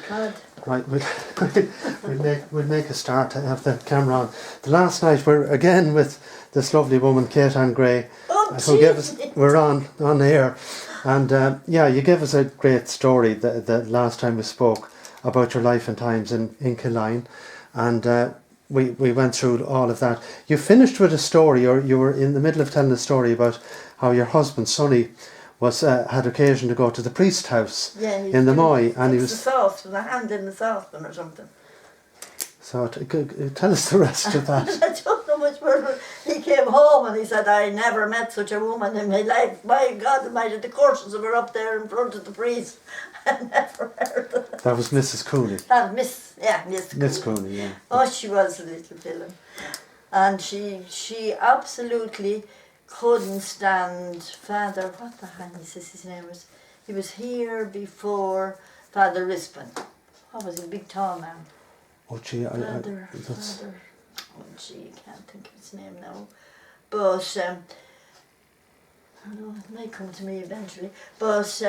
God. Right, we'll make a start. I have the camera on. The last night we're again with this lovely woman, Kate Ann Gray, who gave us. We're on air, and you gave us a great story the last time we spoke about your life and times in Killeen, and we went through all of that. You finished with a story, or you were in the middle of telling a story about how your husband Sonny was had occasion to go to the priest house in the Moy, and he was the sauce with a hand in the saucepan or something. So tell us the rest of that. I don't know much more. He came home and he said, I never met such a woman in my life. My God Almighty, the curtains were up there in front of the priest. I never heard of it. That was Mrs. Cooney. That was Miss Cooney, yeah. Oh, she was a little villain. And she absolutely couldn't stand Father, what the hell is his name was? He was here before Father Rispin. What was he, a big tall man? Oh gee, Father, oh gee, I can't think of his name now. But, I don't know, it may come to me eventually. But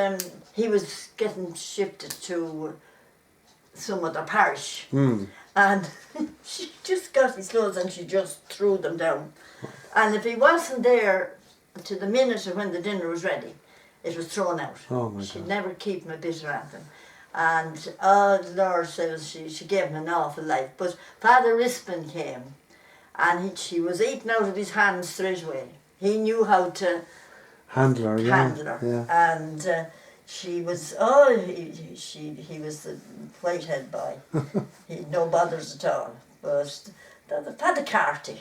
he was getting shifted to some other parish. And she just got his clothes and she just threw them down. And if he wasn't there to the minute of when the dinner was ready, it was thrown out. Oh my She'd God. never keep him a bit or anything. And oh Lord, she gave him an awful life. But Father Rispin came and she was eaten out of his hands straight away. He knew how to handle her, yeah. And she was, he was the whitehead boy. He had no bothers at all. But Father Carty,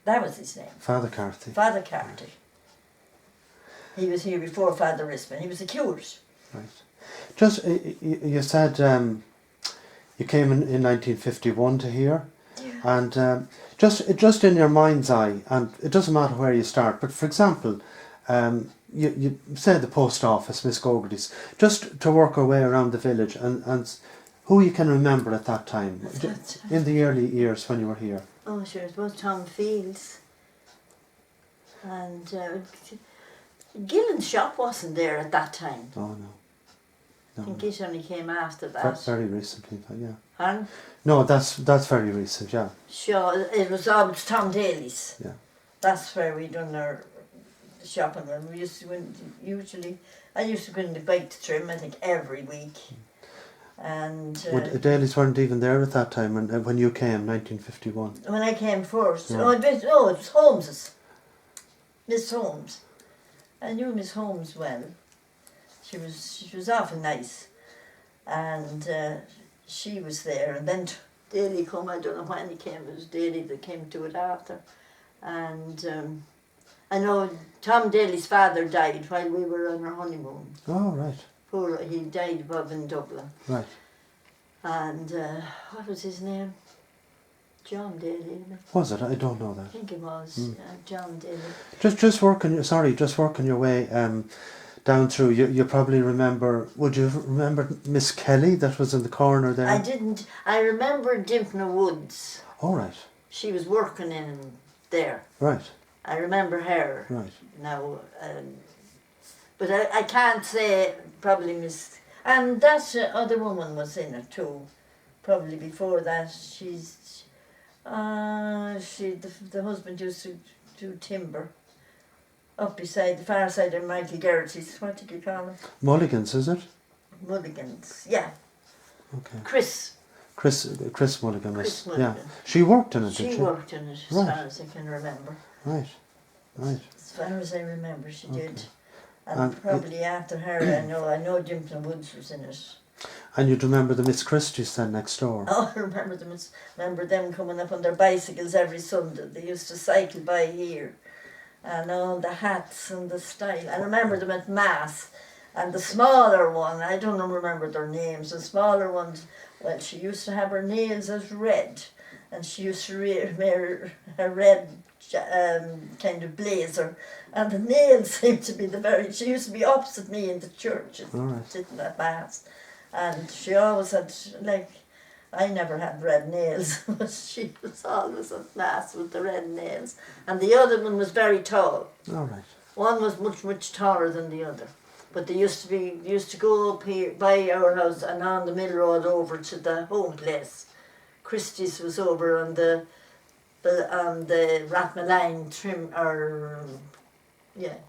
that was his name. Father Carty. Father Carty. He was here before Father Rispin. He was a curate. Right. Just, you said you came in 1951 to here, and just in your mind's eye, and it doesn't matter where you start, but for example, you said the post office, Miss Gogarty's, just to work our way around the village, and who you can remember at that time, in the early years when you were here. Oh sure, it was Tom Fields, and Gillen's shop wasn't there at that time. Oh no. I think it only came after that. Very recently, yeah. Huh? No, that's very recent, yeah. Sure, it was always Tom Daly's. Yeah. That's where we done our shopping, and we used to go I used to go in the bike to Trim, I think, every week. And Daly's weren't even there at that time when you came, 1951. When I came first, Yeah. it was Holmes's. Miss Holmes. I knew Miss Holmes well. She was awful nice, and she was there. And then Daly come. I don't know when he came. It was Daly that came to it after, and I know Tom Daly's father died while we were on our honeymoon. Oh right. He died above in Dublin. Right. And what was his name? John Daly. Was it? I don't know that. I think it was John Daly. Just working your way down through. You probably remember. Would you remember Miss Kelly that was in the corner there? I didn't. I remember Dimpna Woods. Oh right. She was working in there. Right. I remember her. Right. Now, but I can't say probably Miss. And that other woman was in it too. Probably before that, the husband used to do timber up beside the far side of Michael Garrity's. What did you call him? Mulligans, is it? Mulligans, yeah. Okay. Chris Mulligan was. Chris Mulligan. Yeah. She worked in it. She did she? worked in it as Right. far as I can remember. Right. Right. As far as I remember, she did. Okay. And probably after her, I know Dimpna Woods was in it. And you'd remember the Miss Christie's then next door. Oh, I remember them. Remember them coming up on their bicycles every Sunday. They used to cycle by here, and all the hats and the style. I remember them at Mass, and the smaller one. I don't remember their names. The smaller ones. Well, she used to have her nails as red, and she used to wear a red kind of blazer, and the nails seemed to be she used to be opposite me in the church, sitting at Mass. And she always had, I never had red nails, but she was always at Mass with the red nails. And the other one was very tall. All right. One was much, much taller than the other. But they used to go up here by our house and on the middle road over to the home place. Christie's was over on the Rathmaline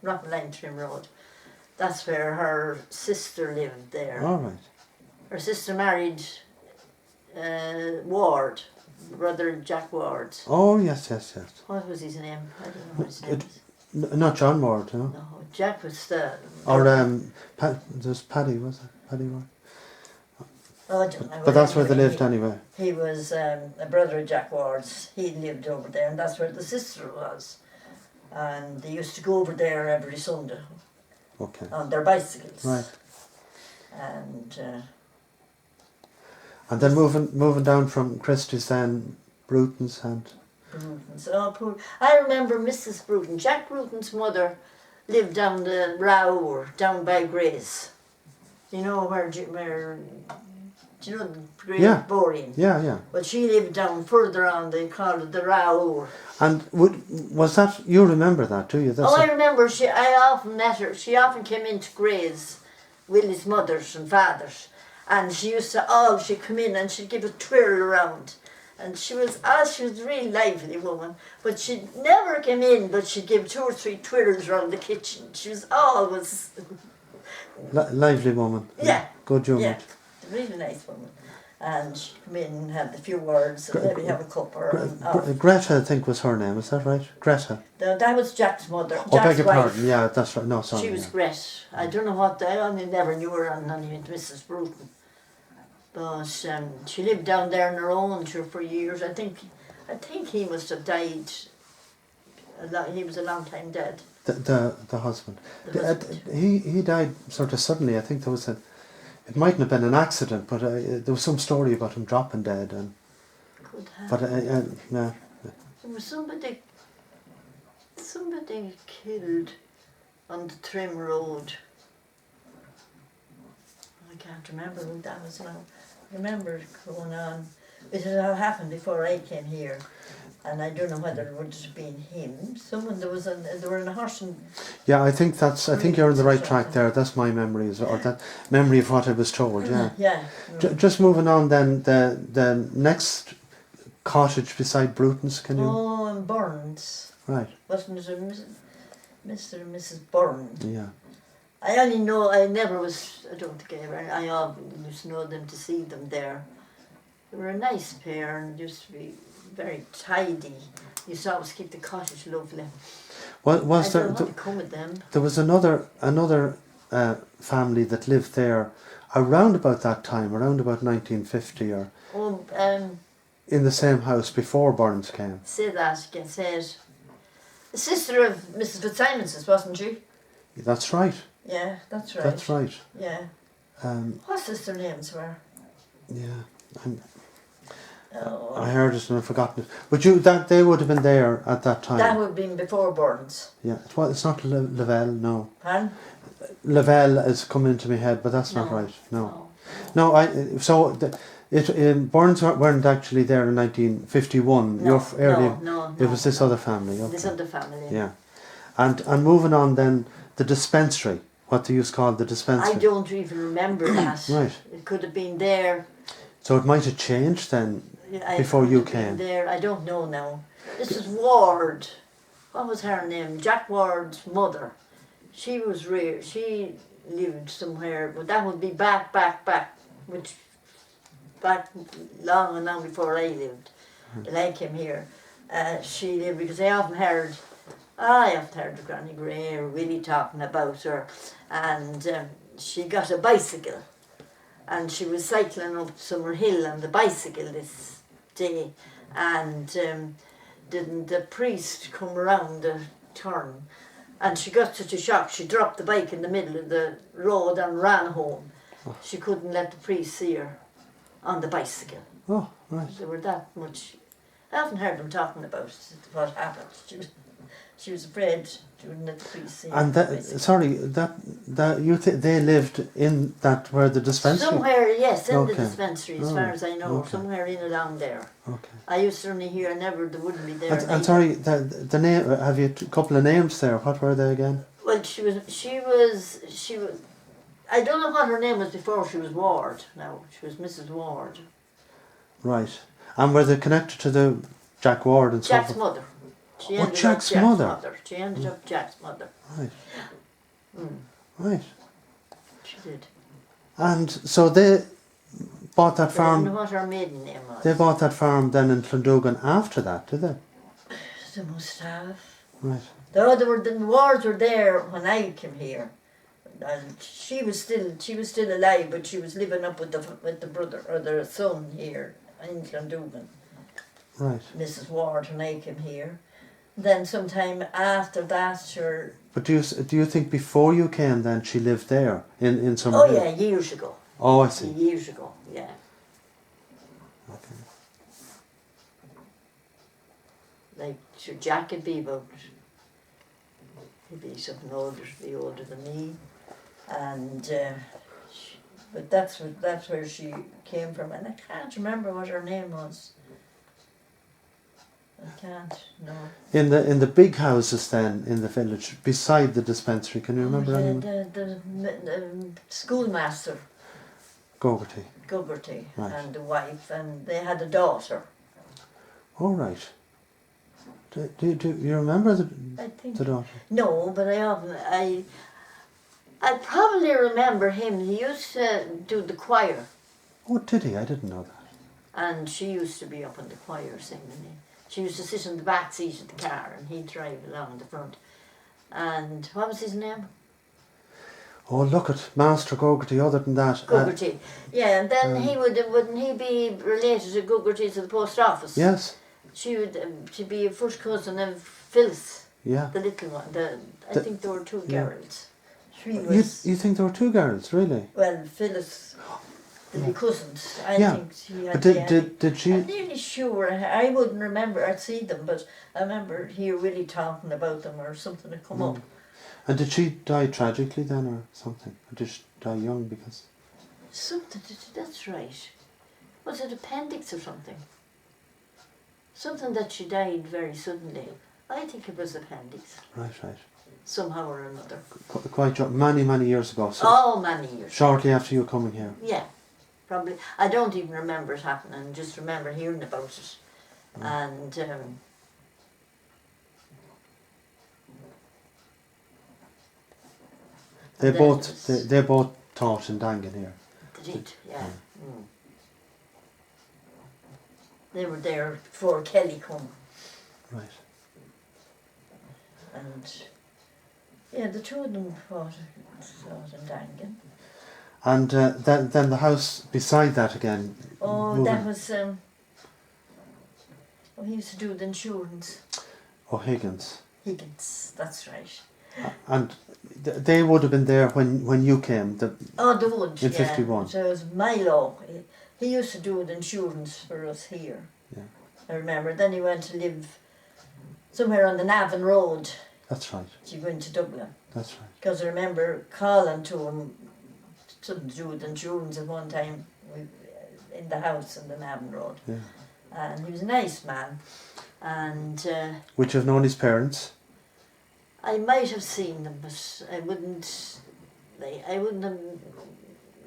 Rathmaline Trim Road. That's where her sister lived there. All right. Her sister married Ward, brother Jack Ward. Oh, yes. What was his name? I don't know what his name is. Not John Ward, no? No, Jack was the... Or, there's Paddy, was it? Paddy Ward? Oh, I don't know. But that's where they lived anyway. He was a brother of Jack Ward's. He lived over there, and that's where the sister was. And they used to go over there every Sunday. Okay. On their bicycles. Right. And then moving down from Christie's, then Bruton's and... Bruton's. Oh, poor. I remember Mrs. Bruton. Jack Bruton's mother lived down the Row, down by Grace. You know where do you know the Grace Boring? Yeah. But she lived down further on, they called it the Row. And was that, you remember that, do you? I remember, I often met her. She often came into Grace, Willie's mothers and fathers. And she used to, she'd come in and she'd give a twirl around. And she was a really lively woman. But she never came in, but she'd give 2 or 3 twirls around the kitchen. She was always... lively woman. Yeah. Good humour. Yeah, a really nice woman. And she'd come in and have a few words and maybe have a cup Greta, I think, was her name, is that right? Greta? No, that was Jack's mother. Oh, beg your pardon, yeah, that's right. No, sorry. She was Gret. I don't know what, I only never knew her and only Mrs. Bruton. But she lived down there on her own for years. I think he must have died. He was a long time dead. The husband. He died sort of suddenly. I think there was it mightn't have been an accident, but there was some story about him dropping dead. And could have. But yeah. There was somebody killed on the Trim Road. I can't remember who that was now. I remember going on. It had all happened before I came here, and I don't know whether it would have been him. They were in a horse and... Yeah, I think you're on the right track there. That's my memories, or that memory of what I was told. Yeah. Yeah. Just moving on, then the next cottage beside Bruton's. Can you? Oh, in Burns. Right. Wasn't it Mr. and Mrs. Burns? Yeah. I only know, I don't think I always used to know them to see them there. They were a nice pair and used to be very tidy. Used to always keep the cottage lovely. Well, I don't know what to come with them. There was another family that lived there around about that time, around about 1950 or... in the same house before Burns came. Say that again, say it. The sister of Mrs. Fitzsimons, wasn't she? That's right. Yeah, that's right. That's right. Yeah. What sister names were? Yeah. Oh. I heard it and I've forgotten it. But they would have been there at that time. That would have been before Burns. Yeah. It's not Lavelle, no. Pardon? Lavelle has come into my head, but that's not right. No. Burns weren't actually there in 1951. No. It was this other family. Okay. This other family. Yeah. And moving on then, the dispensary, what they used to call the dispensary. I don't even remember that. Right. It could have been there. So it might have changed then before you came. There, I don't know now. This is Ward. What was her name? Jack Ward's mother. She was rare. She lived somewhere, but that would be back, which back long and long before I lived. And I came here. She lived because I often heard the Granny Gray or Willie talking about her, and she got a bicycle. And she was cycling up Summer Hill on the bicycle this day, and didn't the priest come around the turn, and she got such a shock she dropped the bike in the middle of the road and ran home. She couldn't let the priest see her on the bicycle. Oh, right. They were that much. I often heard them talking about what happened. She was afraid she wouldn't let the priest see her. And they lived in that where the dispensary. Somewhere, yes, in the dispensary, as far as I know, somewhere in along there. Okay. I used to only hear, they wouldn't be there. And sorry, the name. Have you a couple of names there? What were they again? Well, she was I don't know what her name was before she was Ward. No, she was Mrs. Ward. Right. And were they connected to the Jack Ward and so Jack's forth? mother. She Oh, ended up Jack's mother. She ended up Jack's mother. Right. Mm, Right. she did. And so they bought that I don't know farm. what her maiden name was. They bought that farm then in Clondoogan after that, did they? They must have. Right. The Wards were there when I came here. And she was still alive, but she was living up with the brother or the son here in Clondoogan. Right. Mrs. Ward when I came here. Then sometime after that, sure. But do you think before you came then she lived there in some? Oh yeah, years ago. Oh, I see. Years ago, yeah. Okay. Like sure, Jack would be about. He'd be something older, be older than me, and. But that's where she came from, and I can't remember what her name was. I can't, no. In the big houses then in the village beside the dispensary, can you remember anyone? The schoolmaster, Gogarty. Guggerty, Right. and the wife, and they had a daughter. All right. Do you remember I think. the daughter? No, but I probably remember him. He used to do the choir, Oh, did he? I didn't know that. and she used to be up in the choir singing. She used to sit in the back seat of the car, and he'd drive along the front. And what was his name? Oh, look at Master Gogarty. Other than that, Guggerty. Yeah, and then wouldn't he be related to Guggerty to the post office? yes, She'd be a first cousin of Phyllis, yeah. the little one. I think there were two yeah. girls. She was You think there were two girls, really? well, Phyllis. They'd be cousins. I Yeah. think she had. But did she? I'm nearly sure. I wouldn't remember. I'd see them, but I remember hear Willie talking about them or something had come up. And did she die tragically then, or something? Or did she die young because? Something. That's right. Was it appendix or something? Something that she died very suddenly. I think it was appendix. Right. Somehow or another. Quite many years ago. So Oh, many years. shortly after you coming here. Yeah, probably. I don't even remember it happening. Just remember hearing about it, and They and then both it was- they both taught in Dangan here. They did, yeah. Mm. They were there before Kelly come, Right. and yeah, the two of them fought in Dangan. And then the house beside that again. Oh, moving- that was oh, he used to do the insurance. O'Higgins. Higgins, that's right. And they would have been there when you came. Oh, the wood, In yeah. 51. So it was Milo. He used to do the insurance for us here. Yeah. I remember. Then he went to live somewhere on the Navan Road. That's right. He went to Dublin. That's right. Because I remember calling to him something to do with insurance at one time in the house on the Navan Road. Yeah. And he was a nice man. And Would you have known his parents? I might have seen them, but I wouldn't have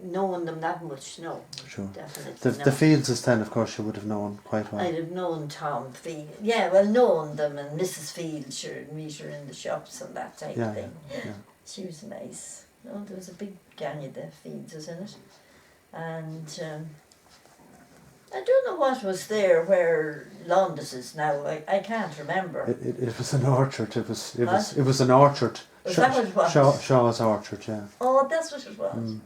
known them that much, no. Sure. Definitely The no. Fields then, of course, you would have known quite well. I'd have known Tom Field. Yeah, well, known them, and Mrs. Field, sure, and meet her in the shops and that type Yeah, of thing. yeah. She was nice. No, there was a big gang of the Fields, was in it. And I don't know what was there where Londis is now. I can't remember. It was an orchard. It was What? an orchard. Was that what it was? Shaw's orchard, yeah. Oh, that's what it was.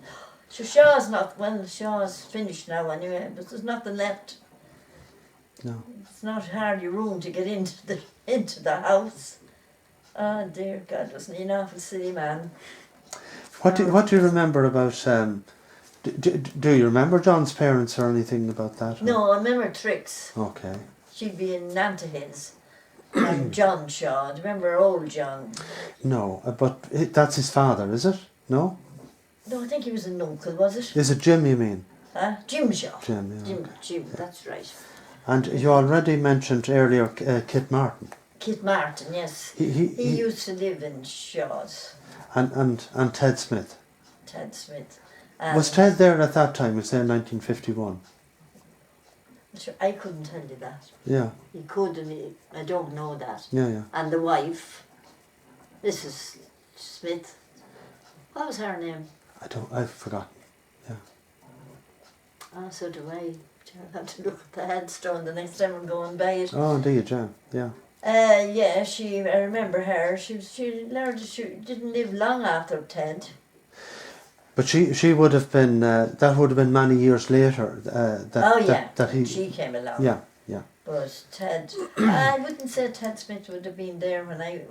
So Shaw's not, well, Shaw's finished now anyway, but there's nothing left. No. It's not hardly room to get into the house. Oh dear God, wasn't he an awful silly man? What do you remember about? Do you remember John's parents or anything about that? Or? No, I remember Trix. Okay. She'd be in Nantahill. And John Shaw, do you remember old John? No, but that's his father, is it? No. No, I think he was an uncle, was it? Is it Jim? You mean? Huh? Jim Shaw. Jim. Yeah. Jim, that's right. And you already mentioned earlier Kit Martin. Kit Martin, yes. He He used to live in Shaw's. and Ted Smith. Ted Smith. Was Ted there at that time? Was there in 1951? Sure, I couldn't tell you that. Yeah, He could, and I don't know that. yeah. And the wife, Mrs. Smith, what was her name? I forgot. Yeah. Oh, so do I. I'll have to look at the headstone the next time I'm going by it. Oh, indeed, yeah, yeah. Yeah, I remember her. She didn't live long after Ted. But she would have been, that would have been many years later. That he, she came along. yeah, yeah. But Ted, I wouldn't say Ted Smith would have been there when I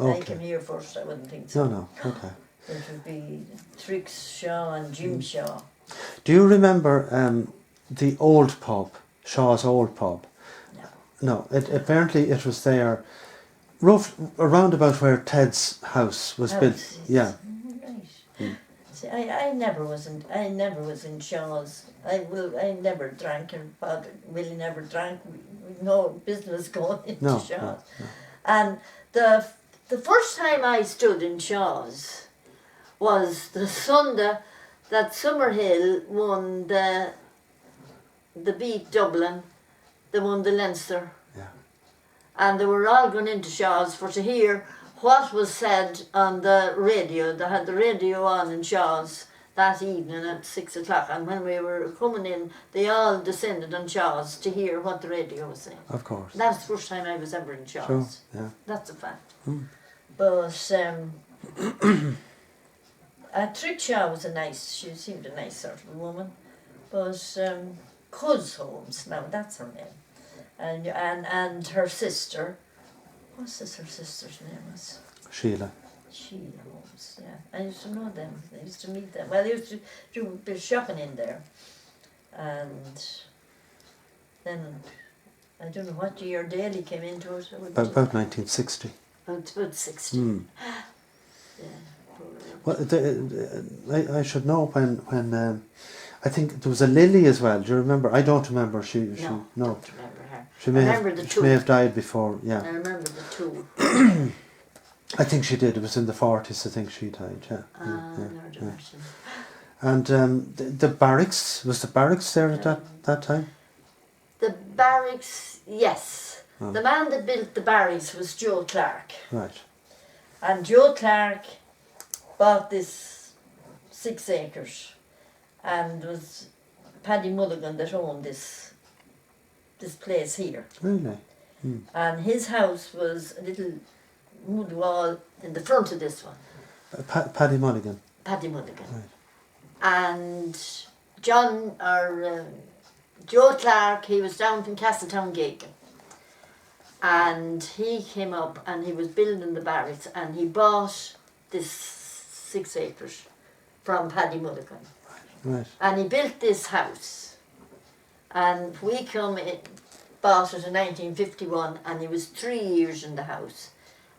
Okay. came here first. I wouldn't think so. No, okay. It would be Trix Shaw and Jim Shaw. Do you remember the old pub, Shaw's old pub? No. Apparently it was there, around about where Ted's house was built. Yes. Yeah. Right. See, I never was in Shaw's. I never drank, and Father Willie never drank. We'd no business going into Shaw's. No. And the first time I stood in Shaw's was the Sunday that Summerhill won the beat Dublin, they won the Leinster. Yeah. And they were all going into Shaw's for to hear what was said on the radio. They had the radio on in Shaw's that evening at 6 o'clock, and when we were coming in, they all descended on Shaw's to hear what the radio was saying. Of course. That's the first time I was ever in Shaw's. Sure, yeah. That's a fact. Mm. But Trix Shaw was she seemed a nice sort of a woman. But Cuz Holmes, now that's her name, and her sister, what's this her sister's name was? Sheila. Sheila Holmes, yeah. I used to know them. I used to meet them. Well, I used to do a bit of shopping in there. And then, I don't know what year Daly came into it. About 1960. About 60. Mm. Yeah. Well, I should know when I think there was a Lily as well. Do you remember? I don't remember. She No, don't remember her. She may have died before. Yeah. I remember the two. I think she did. It was in the 40s. I think she died. Yeah. Yeah. And the barracks, was the barracks there at that time? The barracks, yes. Oh. The man that built the barracks was Joe Clark. Right. And Joe Clark bought this 6 acres, and it was Paddy Mulligan that owned this place here. Really? Mm. And his house was a little wood wall in the front of this one. Paddy Mulligan. Paddy Mulligan. Right. And Joe Clark, he was down from Castletown Gagan. And he came up and he was building the barracks, and he bought this 6 acres from Paddy Mulligan. Right. And he built this house. And we bought it in 1951, and he was 3 years in the house.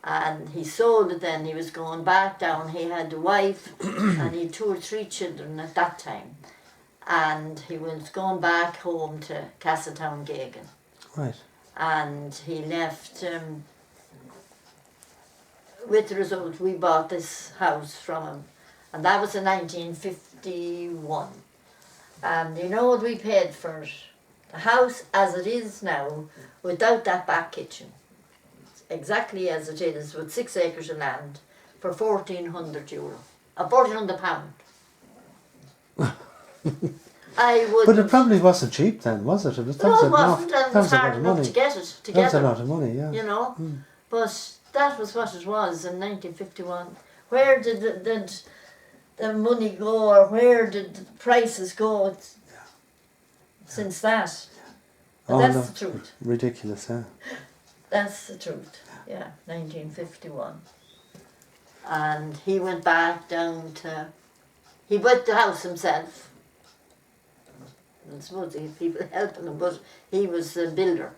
And he sold it then, he was going back down. He had a wife and he had 2 or 3 children at that time. And he was going back home to Castletown Gagan. Right. And he left, with the result, we bought this house from him. And that was in 1951. And you know what we paid for it? The house as it is now, without that back kitchen. Exactly as it is, with 6 acres of land, for €1,400. £1,400. But it probably wasn't cheap then, was it? It was, no, it wasn't, and it was hard enough to get it together. That was a lot of money, yeah. You know, but that was what it was in 1951. Where did the money go, or where did the prices go since that? And that's the truth. Ridiculous, yeah. That's the truth, yeah, 1951. And he went back down to, he built the house himself. I suppose he had people helping him, but he was the builder.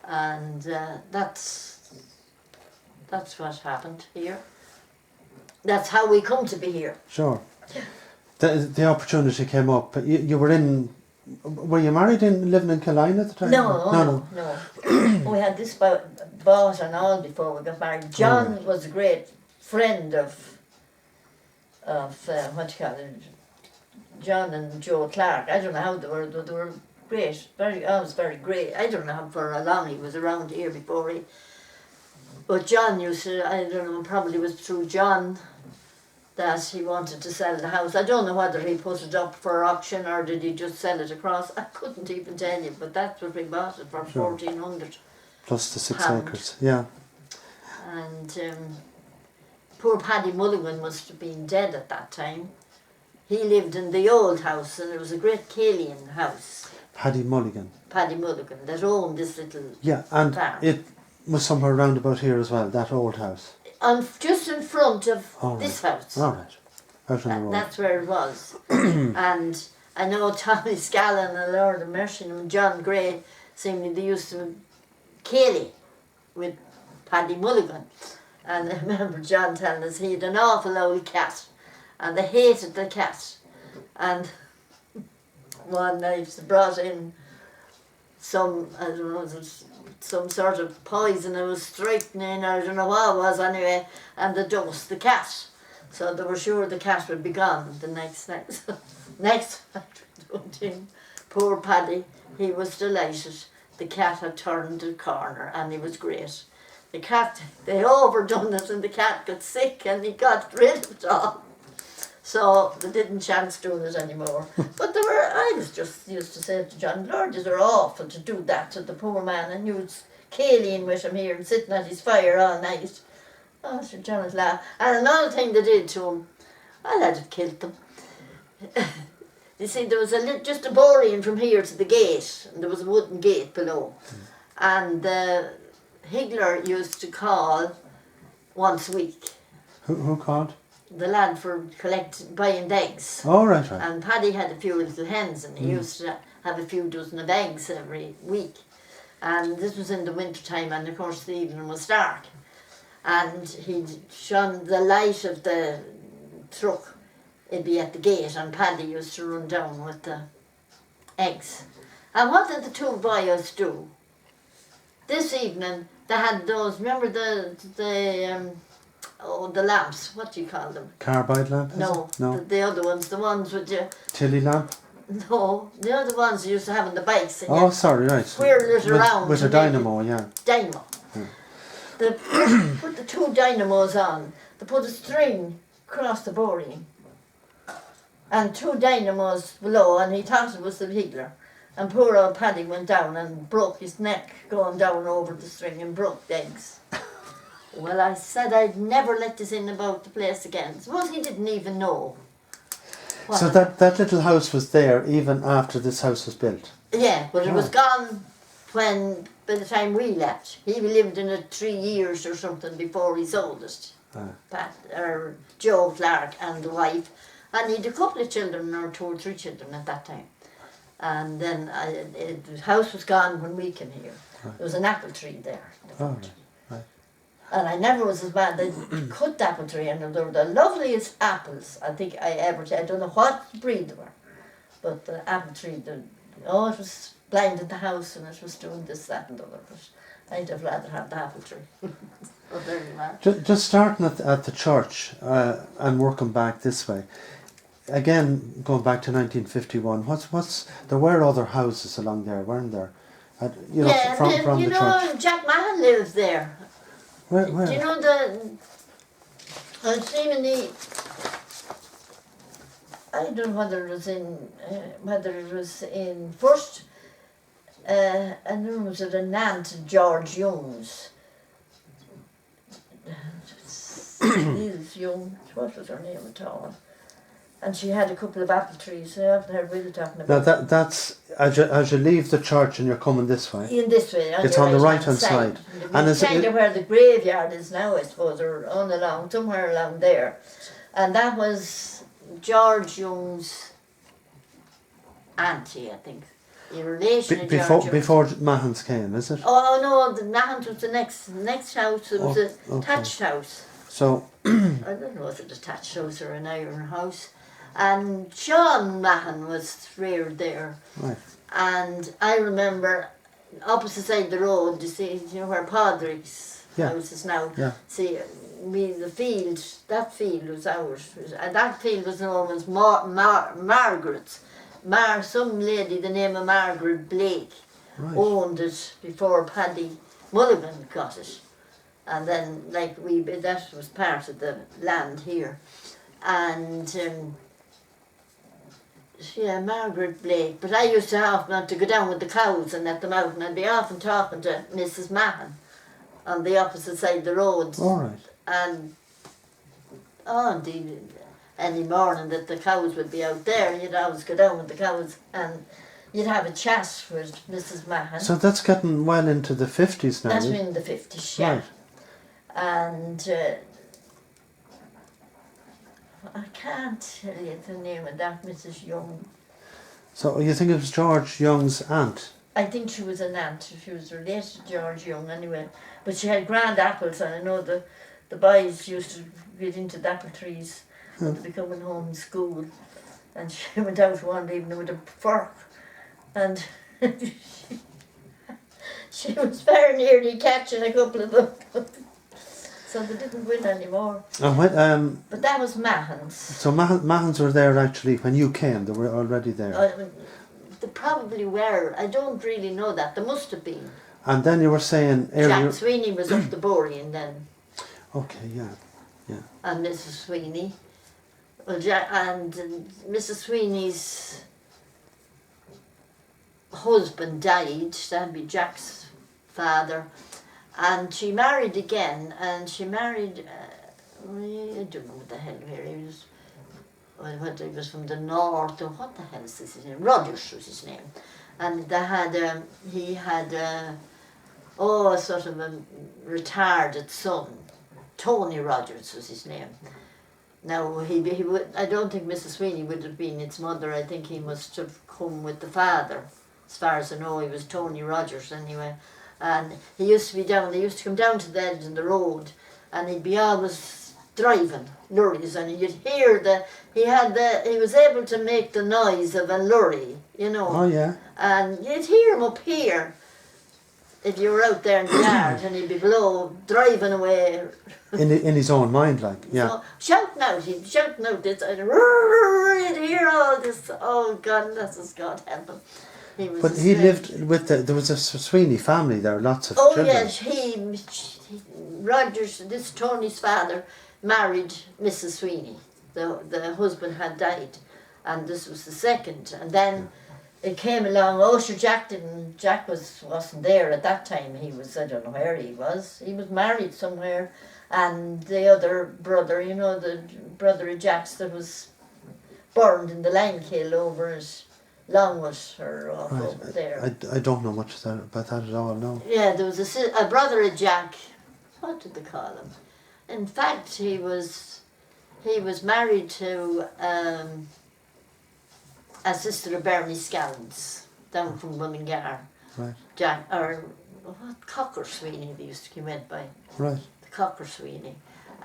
And that's what happened here. That's how we come to be here. Sure. The opportunity came up. You were were you married and living in Killeen at the time? No. We had this bought and all before we got married. John was a great friend of what do you call it, John and Joe Clark. I don't know how they were great, always very great. I don't know how for how long he was around here before he, but John used to, I don't know, probably was through John that he wanted to sell the house. I don't know whether he put it up for auction or did he just sell it across. I couldn't even tell you, but that's what we bought it for, Sure. 1,400. Plus the 6 Pound. acres. Yeah. And poor Paddy Mulligan must have been dead at that time. He lived in the old house, and it was a great Calian house. Paddy Mulligan. Paddy Mulligan that owned this little Yeah, and farm. it was somewhere round about here as well, that old house. Just in front of All this right. house. All right. Out on the road. That's where it was. And I know Tommy Scallon and Lord of Mercy and John Gray, seemingly they used to Cayley with Paddy Mulligan. And I remember John telling us he had an awful old cat and they hated the cat. And one night they brought in some, I don't know, some sort of poison it was strychnine, I don't know what it was anyway, and they dosed the cat. So they were sure the cat would be gone the next night. Next night, poor Paddy, he was delighted. The cat had turned the corner and he was great. The cat, they overdone it and the cat got sick and he got rid of it all. So they didn't chance doing it anymore. But I was just used to say to John, Lord, these are awful to do that to the poor man, and you was Cayleying with him here and sitting at his fire all night. Oh, Sir John would laugh. And another thing they did to him, I'd have killed them. You see, there was just a boring from here to the gate, and there was a wooden gate below. And Higler used to call once a week. Who called? The lad for buying the eggs. Oh, right, right. And Paddy had a few little hens and he used to have a few dozen of eggs every week. And this was in the winter time and of course the evening was dark. And he'd shone the light of the truck, it'd be at the gate, and Paddy used to run down with the eggs. And what did the two boys do? This evening they had those, remember the lamps, what do you call them? Carbide lamp? is No, it? No. the other ones, the ones with the, Tilly lamp? no, the other ones you used to have on the bikes. And Oh, you sorry, right. whirl it around. With a and then dynamo, yeah. Dynamo. They put the two dynamos on. They put a string across the boring. And two dynamos below, and he thought it was the Higler. And poor old Paddy went down and broke his neck going down over the string and broke the eggs. Well, I said I'd never let this in about the place again. Suppose he didn't even know. So that little house was there even after this house was built? Yeah, but it was Right. gone by the time we left. He lived in it 3 years or something before he sold it. Joe Clark and the wife. And he had a couple of children, or 2 or 3 children at that time. And then the house was gone when we came here. Right. There was an apple tree there. Oh, right. And I never was as bad. They cut the apple tree, and they were the loveliest apples I think I ever tasted. I don't know what breed they were, but the apple tree, it was blinded the house and it was doing this, that, and the other. But I'd have rather have the apple tree. But there you are. Just starting at the church and working back this way. Again, going back to 1951, there were other houses along there, weren't there? From you the know, church. Jack Mahan lives there. Where? Do you know I was seemingly, I don't know whether it was in first, and then was it an aunt George Young's. Liz Young, what was her name at all? And she had a couple of apple trees. I haven't heard Will talking about. Now that's as you leave the church and you're coming this way. In this way, It's on the right-hand side. And is it's kind of where the graveyard is now, I suppose, or somewhere along there. And that was George Young's auntie, I think. In relation to George Young. Before Mahans came, is it? Oh no, the Mahans was the next house. It was a okay. thatched house. So I don't know if it was a thatched house or an iron house. And Sean Mahan was reared there. right. And I remember opposite side of the road, you know where Padraig's Yeah. house is now. Yeah. See, the field, that field was ours, and that field was known as Margaret's. Some lady, the name of Margaret Blake, Right. owned it before Paddy Mulligan got it, and then that was part of the land here, and yeah, Margaret Blake. But I used to often to go down with the cows and let them out, and I'd be often talking to Mrs. Mahan on the opposite side of the road. All right. And indeed, any morning that the cows would be out there, you'd always go down with the cows and you'd have a chat with Mrs. Mahan. So that's getting well into the 50s now. That's in the 50s, yeah. Right. And I can't tell you the name of that Mrs. Young. So you think it was George Young's aunt? I think she was an aunt. She was related to George Young anyway. But she had grand apples, and I know the boys used to get into the apple trees when they'd be coming home from school. And she went out one evening with a fork, and she was very nearly catching a couple of them. So they didn't win anymore. But that was Mahan's. So Mahans were there actually when you came. They were already there. They probably were. I don't really know that. They must have been. And then you were saying earlier. Jack Sweeney was up the Borean then. Okay, yeah. And Mrs. Sweeney. Well, Mrs. Sweeney's husband died. That'd be Jack's father. And she married again, and she married, I don't know what the hell here he was. He was from the north, or what the hell is his name? Rogers was his name. And they had, he had, sort of a retarded son. Tony Rogers was his name. Now, he would, I don't think Mrs. Sweeney would have been its mother. I think he must have come with the father. As far as I know, he was Tony Rogers anyway. And he used to be they used to come down to the edge of the road, and he'd be always driving lorries, and you'd hear he was able to make the noise of a lorry, you know. Oh, yeah. And you'd hear him up here if you were out there in the yard, and he'd be below, driving away. In his own mind, like, yeah. So, he'd shouting out this, and you'd hear all this, oh God, this is God help him. But he lived with there was a Sweeney family there, lots of children. Yes, Rogers, this Tony's father, married Mrs. Sweeney. The husband had died, and this was the second. And then it came along, Jack wasn't there at that time. He was, I don't know where he was. He was married somewhere, and the other brother, the brother of Jack's that was burned in the Langkill over at Longwood or over there. I don't know much about that at all, no. Yeah, there was a brother of Jack. What did they call him? In fact, he was married to a sister of Bernie Scallons down from Mullingar. Right. Jack, or what, Cocker Sweeney they used to come in by. Right. The Cocker Sweeney.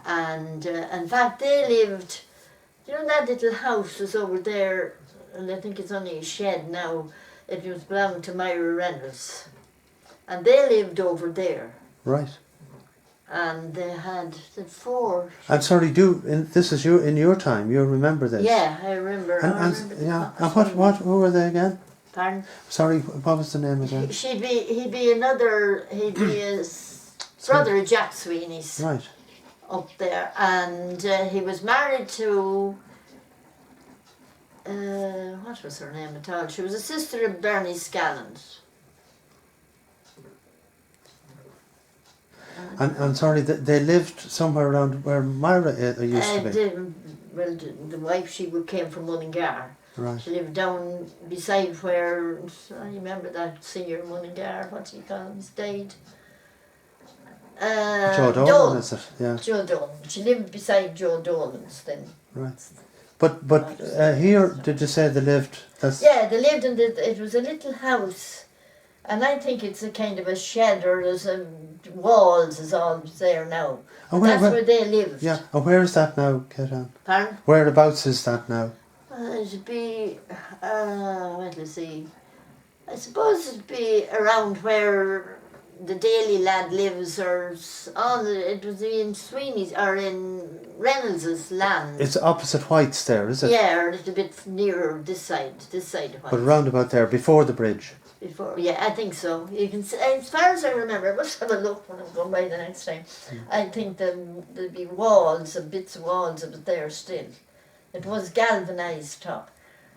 And in fact, they lived, that little house was over there, and I think it's only a shed now. It was belonging to Myra Reynolds. And they lived over there. Right. And they had 4. I'm sorry, this is in your time, you remember this? Yeah, I remember. And who were they again? Pardon? Sorry, what was the name again? He'd be his brother of Jack Sweeney's. Right. Up there. And he was married to, what was her name at all? She was a sister of Bernie Scallons. And sorry, they lived somewhere around where Myra used to be. The wife, she came from Mullingar. Right. She lived down beside where, I remember that senior Mullingar, what do you call him, he's died. Joe Dolan, is it? Yeah. Joe Dolan. She lived beside Joe Dolan's then. Right. But here, did you say they lived? Yeah, they lived in it was a little house. And I think it's a kind of a shed, or there's walls is all there now. That's where they lived. Yeah, and where is that now, Ketan? Pardon? Whereabouts is that now? It'd be, let's see. I suppose it'd be around where the Daly lad lives, or it was in Sweeney's or in Reynolds's land. It's opposite White's there, is it? Yeah, or a little bit nearer this side of White's. But round about there, before the bridge. Before, yeah, I think so. You can see, as far as I remember, I must have a look when I'm going by the next time. I think there'll be walls and bits of walls of it there still. It was galvanised top,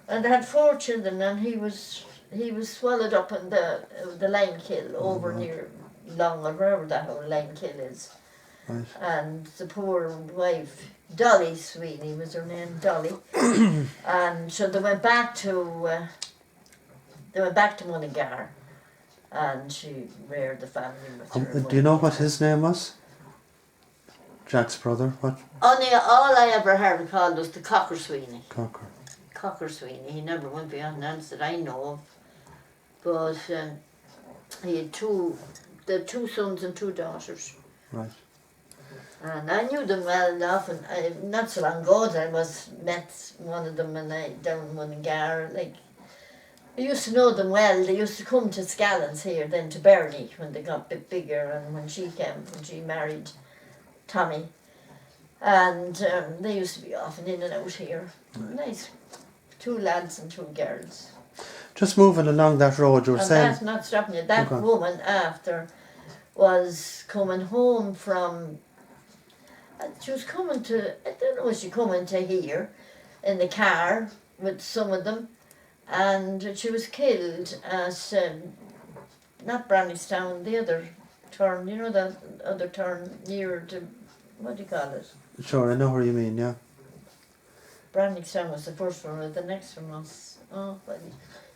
and they had 4 children, and he was swallowed up in the lime kill over near Long or wherever that whole lime kill is. Right. And the poor wife, Dolly Sweeney was her name, Dolly, and so they went back to. They went back to Mullingar, and she reared the family with her. Do you know what his name was? Jack's brother? What? Only all I ever heard called was the Cocker Sweeney. Cocker. Sweeney. He never went beyond that that I know of. But he had two sons and 2 daughters. Right. And I knew them well enough, and not so long ago I met one of them down in Mullingar, like. I used to know them well. They used to come to Scallons here, then to Bernie when they got a bit bigger, and when she married Tommy. And they used to be often in and out here. Nice. 2 lads and 2 girls. Just moving along that road, you were saying... That's not stopping you. That woman after was coming home from... She was coming to... I don't know, was she coming to here in the car with some of them? And she was killed at, not Brannistown, the other turn, you know the other turn nearer to, what do you call it? Sure, I know what you mean, yeah. Brannistown was the first one, and the next one was, well,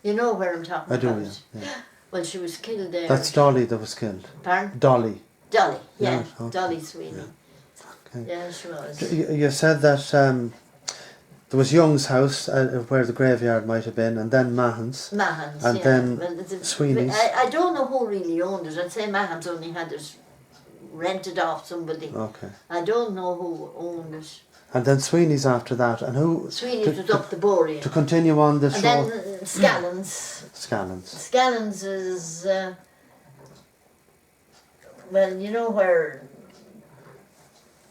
you know where I'm talking about. I do, yeah. Well, she was killed there. That's Dolly that was killed. Pardon? Dolly. Dolly, yeah. Okay. Dolly Sweeney. Yeah. Okay. Yeah, she was. You said that there was Young's house where the graveyard might have been, and then Mahon's. Mahon's, and yeah. then Sweeney's. I don't know who really owned it. I'd say Mahon's only had it rented off somebody. Okay. I don't know who owned it. And then Sweeney's after that, and who? Sweeney's was up the Borean. To continue on this and road. then Scallons. Scallons is, well, you know where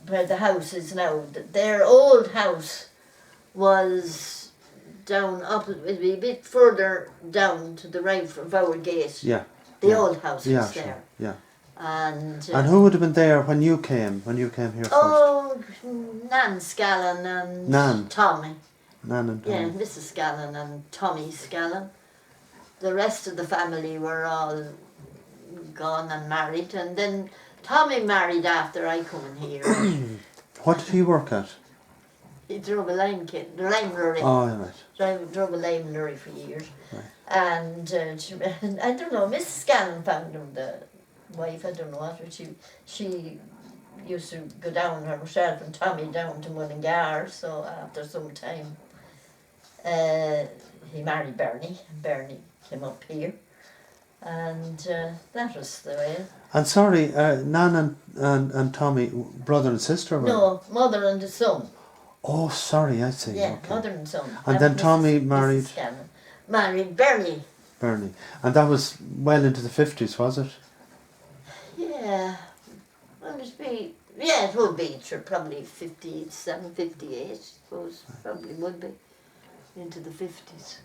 the house is now. Their old house was down up, it'd be a bit further down to the right from our gate. Yeah. The old house was sure. there. Yeah. And who would have been there when you came here first? Oh, Nan Scallon and Tommy. Nan and Tommy. Yeah, Mrs. Scallon and Tommy Scallon. The rest of the family were all gone and married, and then Tommy married after I come in here. What did he work at? He drove a lime lorry. Oh, right. Drove a lime lorry for years. Right. And I don't know, Mrs. Scallon found him, the wife, I don't know what, but she used to go down herself and Tommy down to Mullingar, so after some time he married Bernie, and Bernie came up here, and that was the way. And sorry, Nan and Tommy, brother and sister? Were? No, mother and a son. Oh, sorry, I see. Yeah, okay. mother and son. And then Tommy married? Married Bernie. Bernie. And that was well into the 50s, was it? Yeah. Well, it would be, sure, probably 57, 58, I suppose. Probably would be. Into the 50s.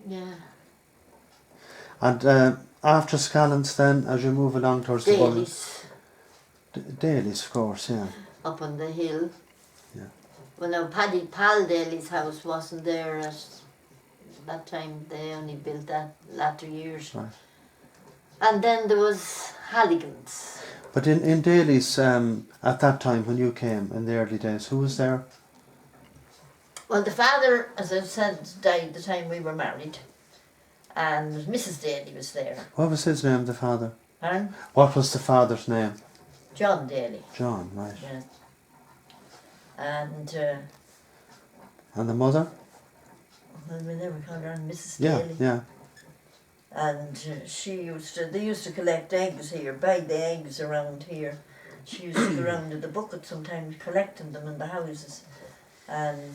Yeah. And after Scallons then, as you move along towards Daly's. the Daly's, of course, yeah. Up on the hill. Yeah. Well, now, Pal Daly's house wasn't there at that time. They only built that latter years. Right. And then there was Halligan's. But in Daly's, at that time when you came, in the early days, who was there? Well, the father, as I said, died the time we were married. And Mrs. Daly was there. What was his name, the father? Pardon? What was the father's name? John Daly. John, right. Yeah. And the mother? well, we never called her Mrs. Yeah, Daly. yeah. And they used to collect eggs here, buy the eggs around here. She used to go around with the bucket sometimes collecting them in the houses. And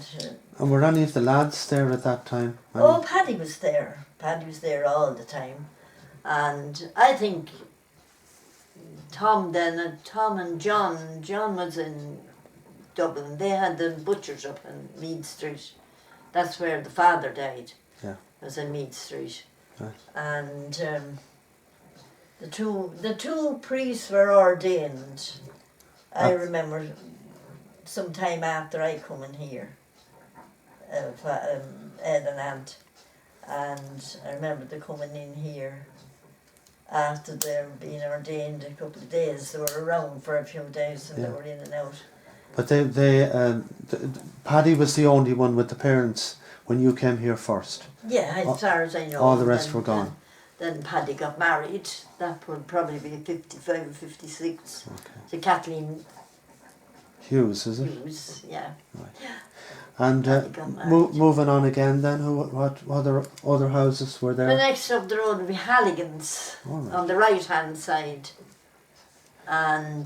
were any of the lads there at that time? oh, Paddy was there. Paddy was there all the time. And I think Tom and John was in Dublin. They had the butchers up in Mead Street. That's where the father died. Yeah. Was in Mead Street. Right. And the two priests were ordained. I remember some time after I come in here, Ed and Aunt, and I remember they coming in here after they were being ordained a couple of days. They were around for a few days and they were in and out. But Paddy was the only one with the parents when you came here first. Yeah, as far as I know. All the rest were gone. Then Paddy got married. That would probably be 55 or 56. Okay. To Kathleen Hughes, is it? Hughes, yeah. Right. And Paddy got married. moving on again then, what other houses were The there? next up the road would be Halligan's All right. on the right hand side. And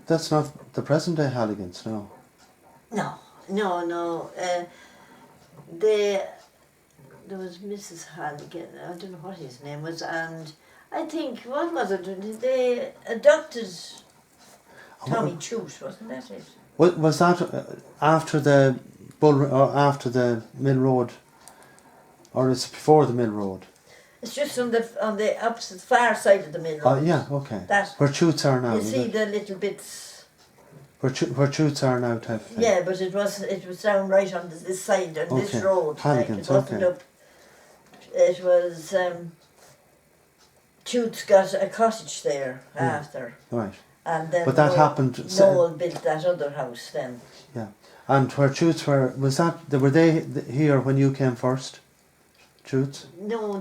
That's not the present day Halligan's, no. no. There was Mrs. Halligan, I don't know what his name was, and I think, what was it? They adopted Tommy Chute, wasn't that it? Was that after the after the Mill Road, or is it before the Mill Road? It's just on the opposite far side of the Mill Road. Yeah, okay. That, where Chutes are now. you is see it? the little bits. Where Chutes are now, type of thing. Yeah, but it was down right on this side on this Okay. road. Halligan's, it wasn't okay. up. It was Tute's got a cottage there after, Right. and then But that happened. Noel built that other house then. Yeah. And where Chutes were they here when you came first? Chutes? No,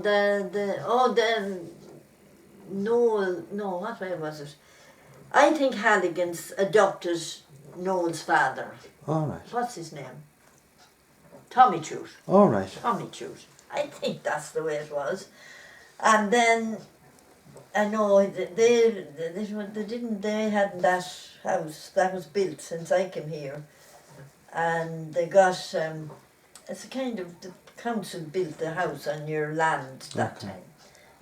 Noel. No, what way was it? I think Halligan's adopted Noel's father. All right. What's his name? Tommy Chute. All right. Tommy Chute. I think that's the way it was. And then I know they hadn't that house that was built since I came here, and they got it's a kind of the council built the house on your land that Okay. time.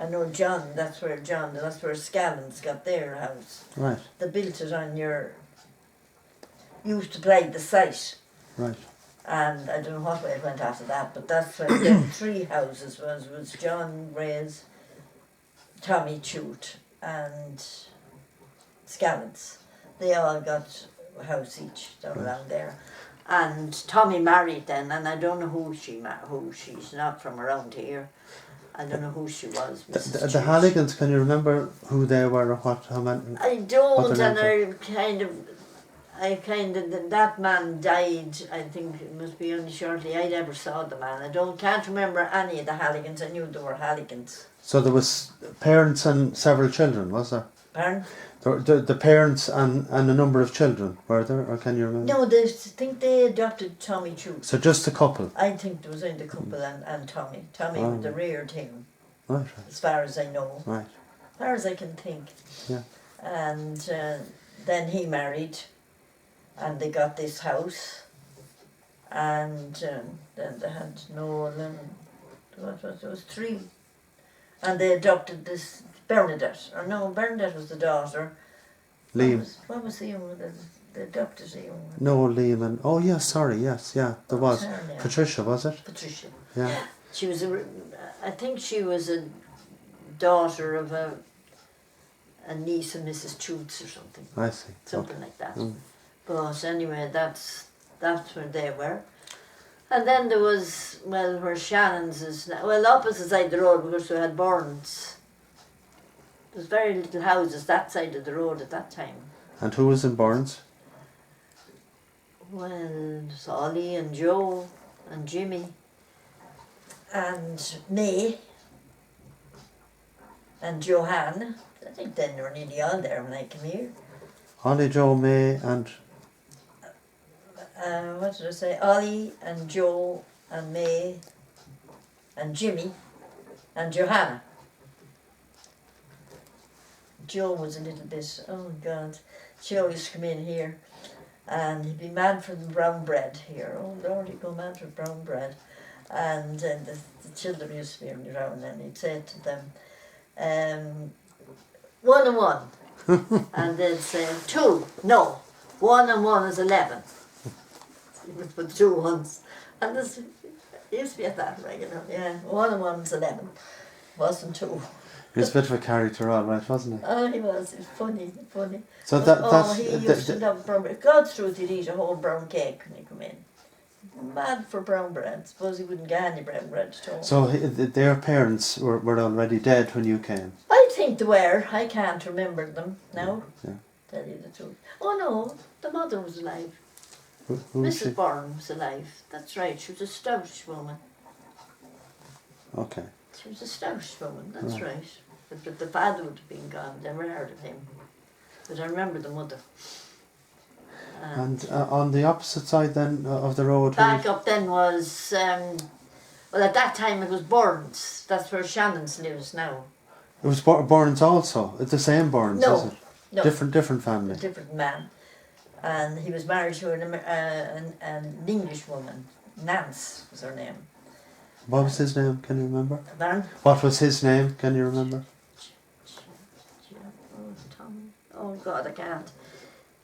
I know that's where Scallons got their house. Right. They built it on your. Used to play the site. Right. And I don't know what way it went after that, but that's when the three houses was John Gray's, Tommy Chute and Scallons. They all got a house each down around there. And Tommy married then, and I don't know who she's not from around here. I don't know who she was. The Halligans, can you remember who they were or how many? I don't, and that man died, I think it must be only shortly I ever saw the man. Can't remember any of the Halligans. I knew there were Halligans. So there was parents and several children, was there? Pardon? The parents and a number of children, were there, or can you remember? No, I think they adopted Tommy Chute. So just a couple? I think there was only the couple and Tommy. Tommy was the reared him, Right. as far as I know. Right. As far as I can think. Yeah. And then he married, and they got this house, and then they had Noel and there was three, and they adopted this Bernadette. Or no, Bernadette was the daughter. Liam. What was the young one? They adopted the young one. No, Liam and... Oh, yes, sorry, yes, yeah, there was. her name? Patricia, was it? Patricia. Yeah. She was I think she was a daughter of a niece of Mrs. Chutes or something. I see. Something Okay. like that. Mm. But anyway, that's where they were. And then there was, where Shannon's is now, opposite side of the road, because we had Burns. There's very little houses that side of the road at that time. And who was in Burns? Well, it's Ollie and Joe and Jimmy and May and Johanna. I think then they were nearly all there when I came here. Ollie, Joe, May and... What did I say? Ollie and Joe and May and Jimmy and Johanna. Joe was a little bit, oh God, Joe used to come in here and he'd be mad for the brown bread here. Oh Lord, he'd go mad for brown bread. And the children used to be around and he'd say to them, 1 and 1. And they'd say 2. No, 1 and 1 is 11. You would put 2 ones. And this it used to be at that regular. Yeah, 1 and 1 is 11. Wasn't 2. He was a bit of a character, all right, wasn't he? Oh, he was. He was funny, funny. So But, he used to love brown bread. God's truth, he'd eat a whole brown cake when he come in. Mad for brown bread. Suppose he wouldn't get any brown bread at all. So their parents were already dead when you came? I think they were. I can't remember them now. Yeah. Tell you the truth. Oh no, the mother was alive. Who was she? Mrs. Byrne was alive. That's right. She was a stoutish woman. Okay. She was a stoutish woman. That's Right. right. But the father would have been gone. Never heard of him. But I remember the mother. And on the opposite side then of the road? Back up then was, well at that time it was Burns. That's where Shannon's lives now. It was Burns also? The same Burns, No, is it? no. Different family? A different man. And he was married to an English woman. Nance was her name. What was his name? Can you remember? Then, What was his name? Can you remember? oh God, I can't.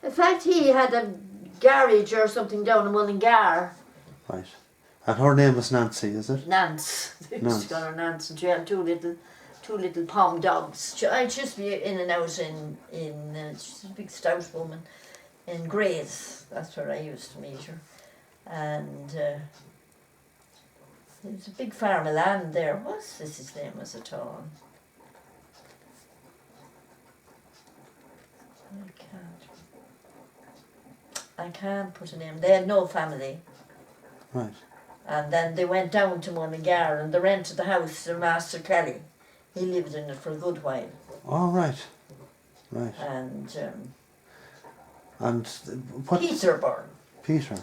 In fact, he had a garage or something down in Mullingar. Right. And her name was Nancy, is it? Nance. They used Nance. to call her Nance, and she had two little pom dogs. I used to be in and out she's a big stout woman, in Grays. That's where I used to meet her. And there was a big farm of land there. What's this his name was at all? I can't put a name. They had no family. Right. And then they went down to Mullingar and they rented the house to Master Kelly. He lived in it for a good while. Oh, right. Right. And what? Peter Byrne. Peter.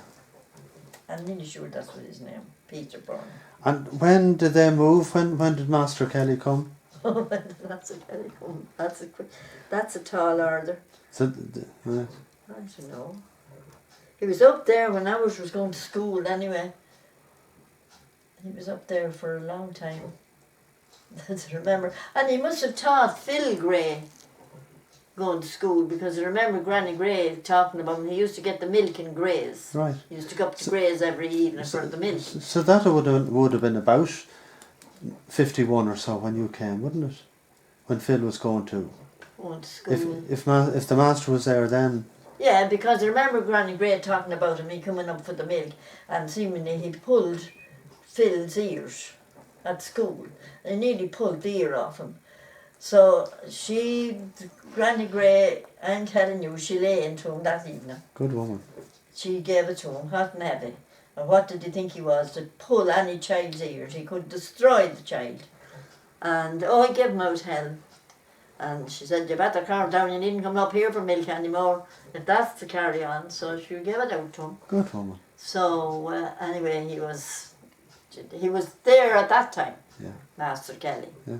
I'm nearly sure that's what his name. Peter Byrne. And when did they move? When did Master Kelly come? Oh, that's a Kelly come. That's a tall order. So, right. I don't know. He was up there when I was going to school anyway. He was up there for a long time. I remember. And he must have taught Phil Gray going to school, because I remember Granny Gray talking about him. He used to get the milk in Gray's. Right. He used to go up to Gray's every evening for the milk. So that would have been about 51 or so when you came, wouldn't it? When Phil was going to school. If the master was there then. Yeah, because I remember Granny Gray talking about him, he coming up for the milk, and seemingly he pulled Phil's ears at school. They nearly pulled the ear off him. So Granny Gray, I'm telling you, she lay into him that evening. Good woman. She gave it to him, hot and heavy. And what did he think he was? To pull any child's ears. He could destroy the child. And he gave him out hell. And she said, you better calm down, you needn't come up here for milk anymore, if that's to carry on. So she gave it out to him. Good woman. So anyway, he was there at that time, yeah. Master Kelly. Yeah.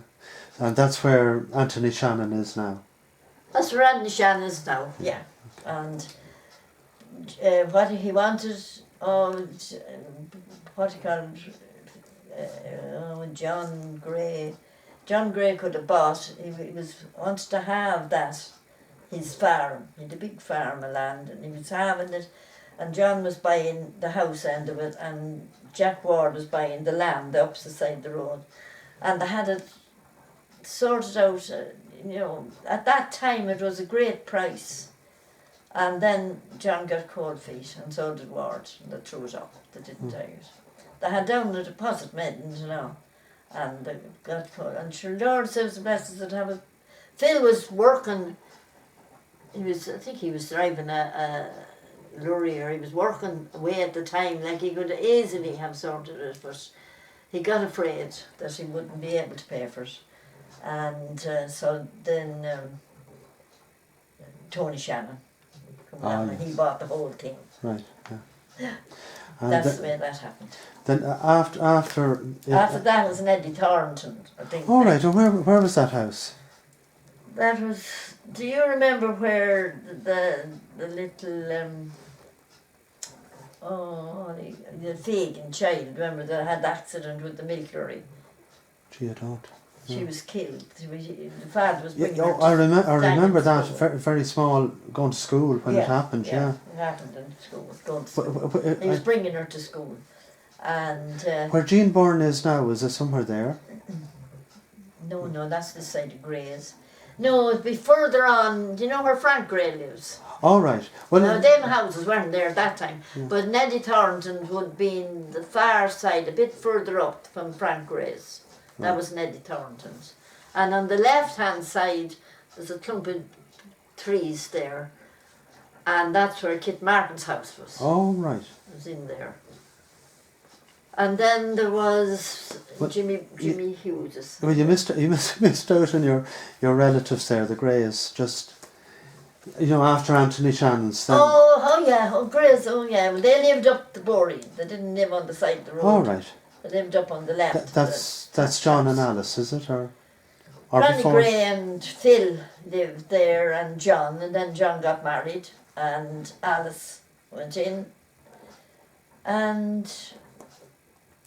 And that's where Anthony Shannon is now. That's where Anthony Shannon is now, yeah. And what he wanted, what he called, John Gray. John Gray could have bought, he wanted to have that, his farm. He had a big farm of land and he was having it, and John was buying the house end of it and Jack Ward was buying the land the opposite side of the road. And they had it sorted out, at that time it was a great price. And then John got cold feet and so did Ward, and they threw it up, they didn't take it. They had down a deposit made, and they got caught. And sure, Lord saves the blessings that have it. Phil was working, I think he was driving a lorry, or he was working away at the time, like he could easily have sorted it, but he got afraid that he wouldn't be able to pay for it. And so then Tony Shannon came down and he bought the whole thing. Right, yeah. That's the way that happened. Then after that was an Eddie Thornton, I think. All right, and where was that house? That was. Do you remember where the little the Fagan child? Remember that had the accident with the milk lorry? Gee, I don't. She was killed. The father was Yeah, bringing oh, her to I remember Daniels that. School. Very, very small, going to school when it happened. Yeah. It happened in school. Going to But, school. He was bringing her to school. And where Jean Byrne is now, is it somewhere there? no, that's the side of Gray's. No, it'd be further on. Do you know where Frank Gray lives? All right. Well, Now, them houses weren't there at that time, but Neddy Thornton would be in the far side, a bit further up from Frank Gray's. That was Neddy Thornton's. And on the left-hand side, there's a clump of trees there, and that's where Kit Martin's house was. all right. It was in there. And then there was But Jimmy Hughes. Well, you missed out on your relatives there, the Greys, just after Anthony Shannon's. Then. Oh yeah, Gray's, oh yeah. Well, they lived up the Bury. They didn't live on the side of the road. All right. They lived up on the left. That's John and Alice, is it, or Ronnie before? Gray and Phil lived there, and John, and then John got married, and Alice went in, and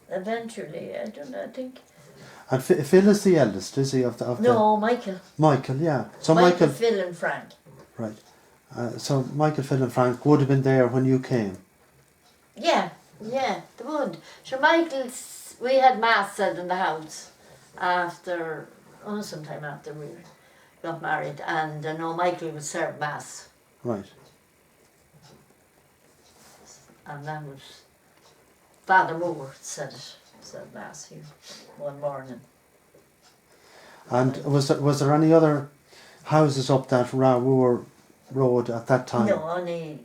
eventually, I don't know, I think. And Phil is the eldest, is he? No, Michael. Michael, yeah. So Michael, Phil, and Frank. Right. So Michael, Phil, and Frank would have been there when you came. Yeah, they would. Sure, Michael's. We had mass said in the house sometime after we got married, and I know Michael would serve mass, Right. and that was Father Moore said mass here one morning. And was there any other houses up that Rawoor Road at that time? No, only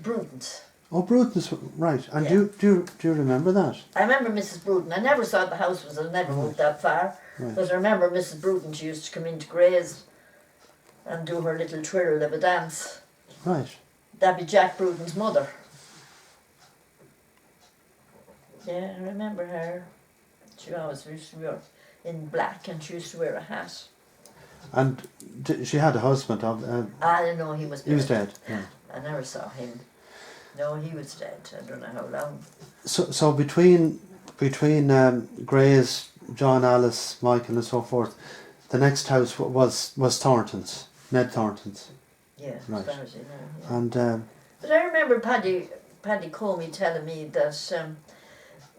Bruton's. Oh, Bruton's, right. And Yeah. do you remember that? I remember Mrs. Bruton. I never saw the house was. I never moved that far. Right. But I remember Mrs. Bruton. She used to come into Gray's and do her little twirl of a dance. Right. That'd be Jack Bruton's mother. Yeah, I remember her. She always used to wear in black, and she used to wear a hat. And she had a husband. I don't know, he was dead. He was dead. Yeah. I never saw him. No, he was dead. I don't know how long. So between Gray's, John, Alice, Michael, and so forth, the next house was Thornton's, Ned Thornton's. Yeah, Right. as far as you know. Yeah. And But I remember Paddy Comey telling me that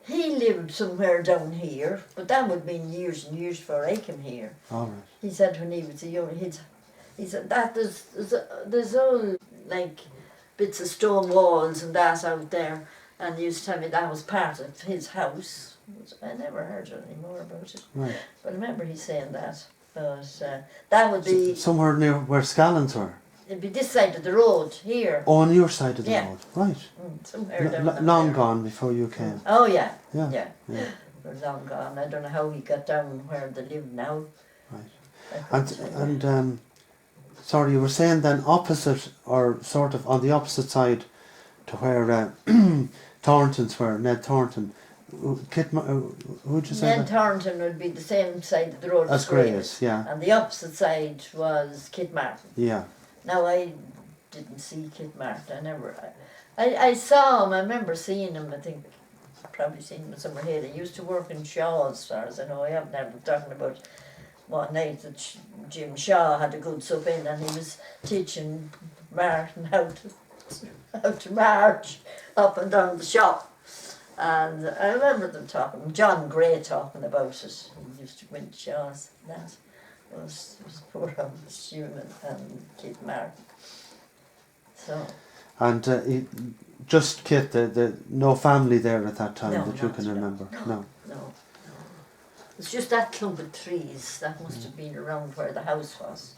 he lived somewhere down here, but that would have been years and years before I came here. all right. He said when he was a young, he said that there's all like bits of stone walls and that out there, and he used to tell me that was part of his house. I never heard any more about it, Right. but I remember he saying that. But that would be Somewhere near where Scallons were. it'd be this side of the road here. Oh, on your side of the Yeah. road. Right. Somewhere down there. Long gone before you came. Oh yeah. Yeah. Yeah. Yeah. They're long gone. I don't know how he got down where they live now. Right. And sorry, you were saying then opposite, or sort of on the opposite side to where Thornton's were, Ned Thornton. Who'd you say? Ned Thornton would be the same side of the road As Gray's, yeah. And the opposite side was Kit Martin. Yeah. Now I didn't see Kit Martin. I saw him. I remember seeing him. I think probably seen him somewhere here. He used to work in Shaw, as far as I know. I haven't ever talking about one night that Jim Shaw had a good sup in, and he was teaching Martin how to march up and down the shop. And I remember them talking, John Gray talking about it. He used to go into Shaw's and that. It was poor old Schumann and Kit Martin. So. And just Kit, the no family there at that time No, that you not can at all. remember. No. No. It's just that clump of trees that must have been around where the house was.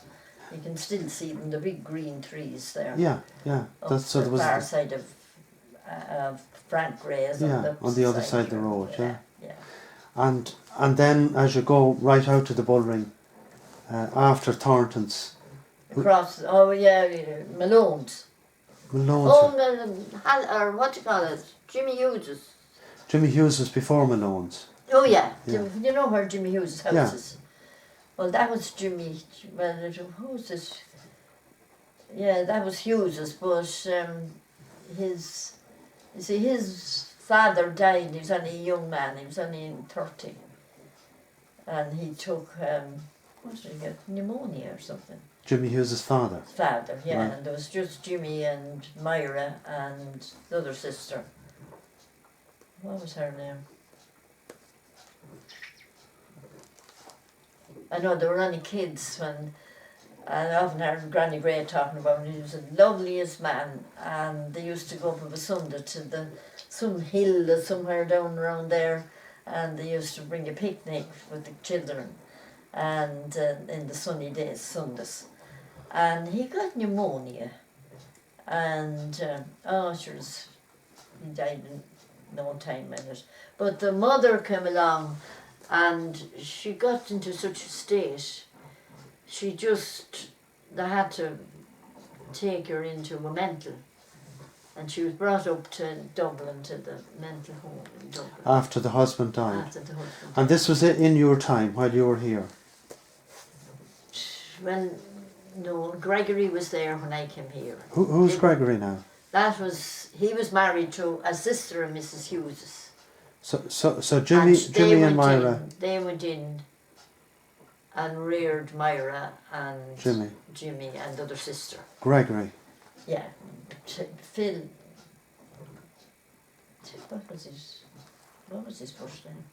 You can still see them, the big green trees there. Yeah, yeah. Up That's so the there was. far side of Frank Gray's Yeah, on the other side of the here. road, yeah. Yeah. And then as you go right out to the Bullring, after Thornton's, Across, Malone's. Malone's. Or what do you call it? Jimmy Hughes's. Jimmy Hughes was before Malone's. Oh yeah, Yeah. you know where Jimmy Hughes's house Yeah. is? Well, that was Jimmy, who's this? Yeah, that was Hughes's, but his father died, he was only a young man, he was only 30. and he took, what did he get, pneumonia or something. Jimmy Hughes' father. His father, yeah, Right. and there was just Jimmy and Myra and the other sister. What was her name? I know they were only kids when, and I often heard Granny Gray talking about him. He was the loveliest man, and they used to go up on a Sunday to some hill or somewhere down around there, and they used to bring a picnic with the children, and in the sunny days, Sundays, and he got pneumonia, and he died in no time in it. But the mother came along, and she got into such a state. They had to take her into a mental, and she was brought up to Dublin, to the mental home in Dublin. After the husband died. After the husband. And this was it in your time while you were here? Well, no, Gregory was there when I came here. Who's Gregory now? He was married to a sister of Mrs. Hughes's. So Jimmy and Myra. They went in and reared Myra and Jimmy and the other sister. Gregory. Yeah, Phil. What was his first name?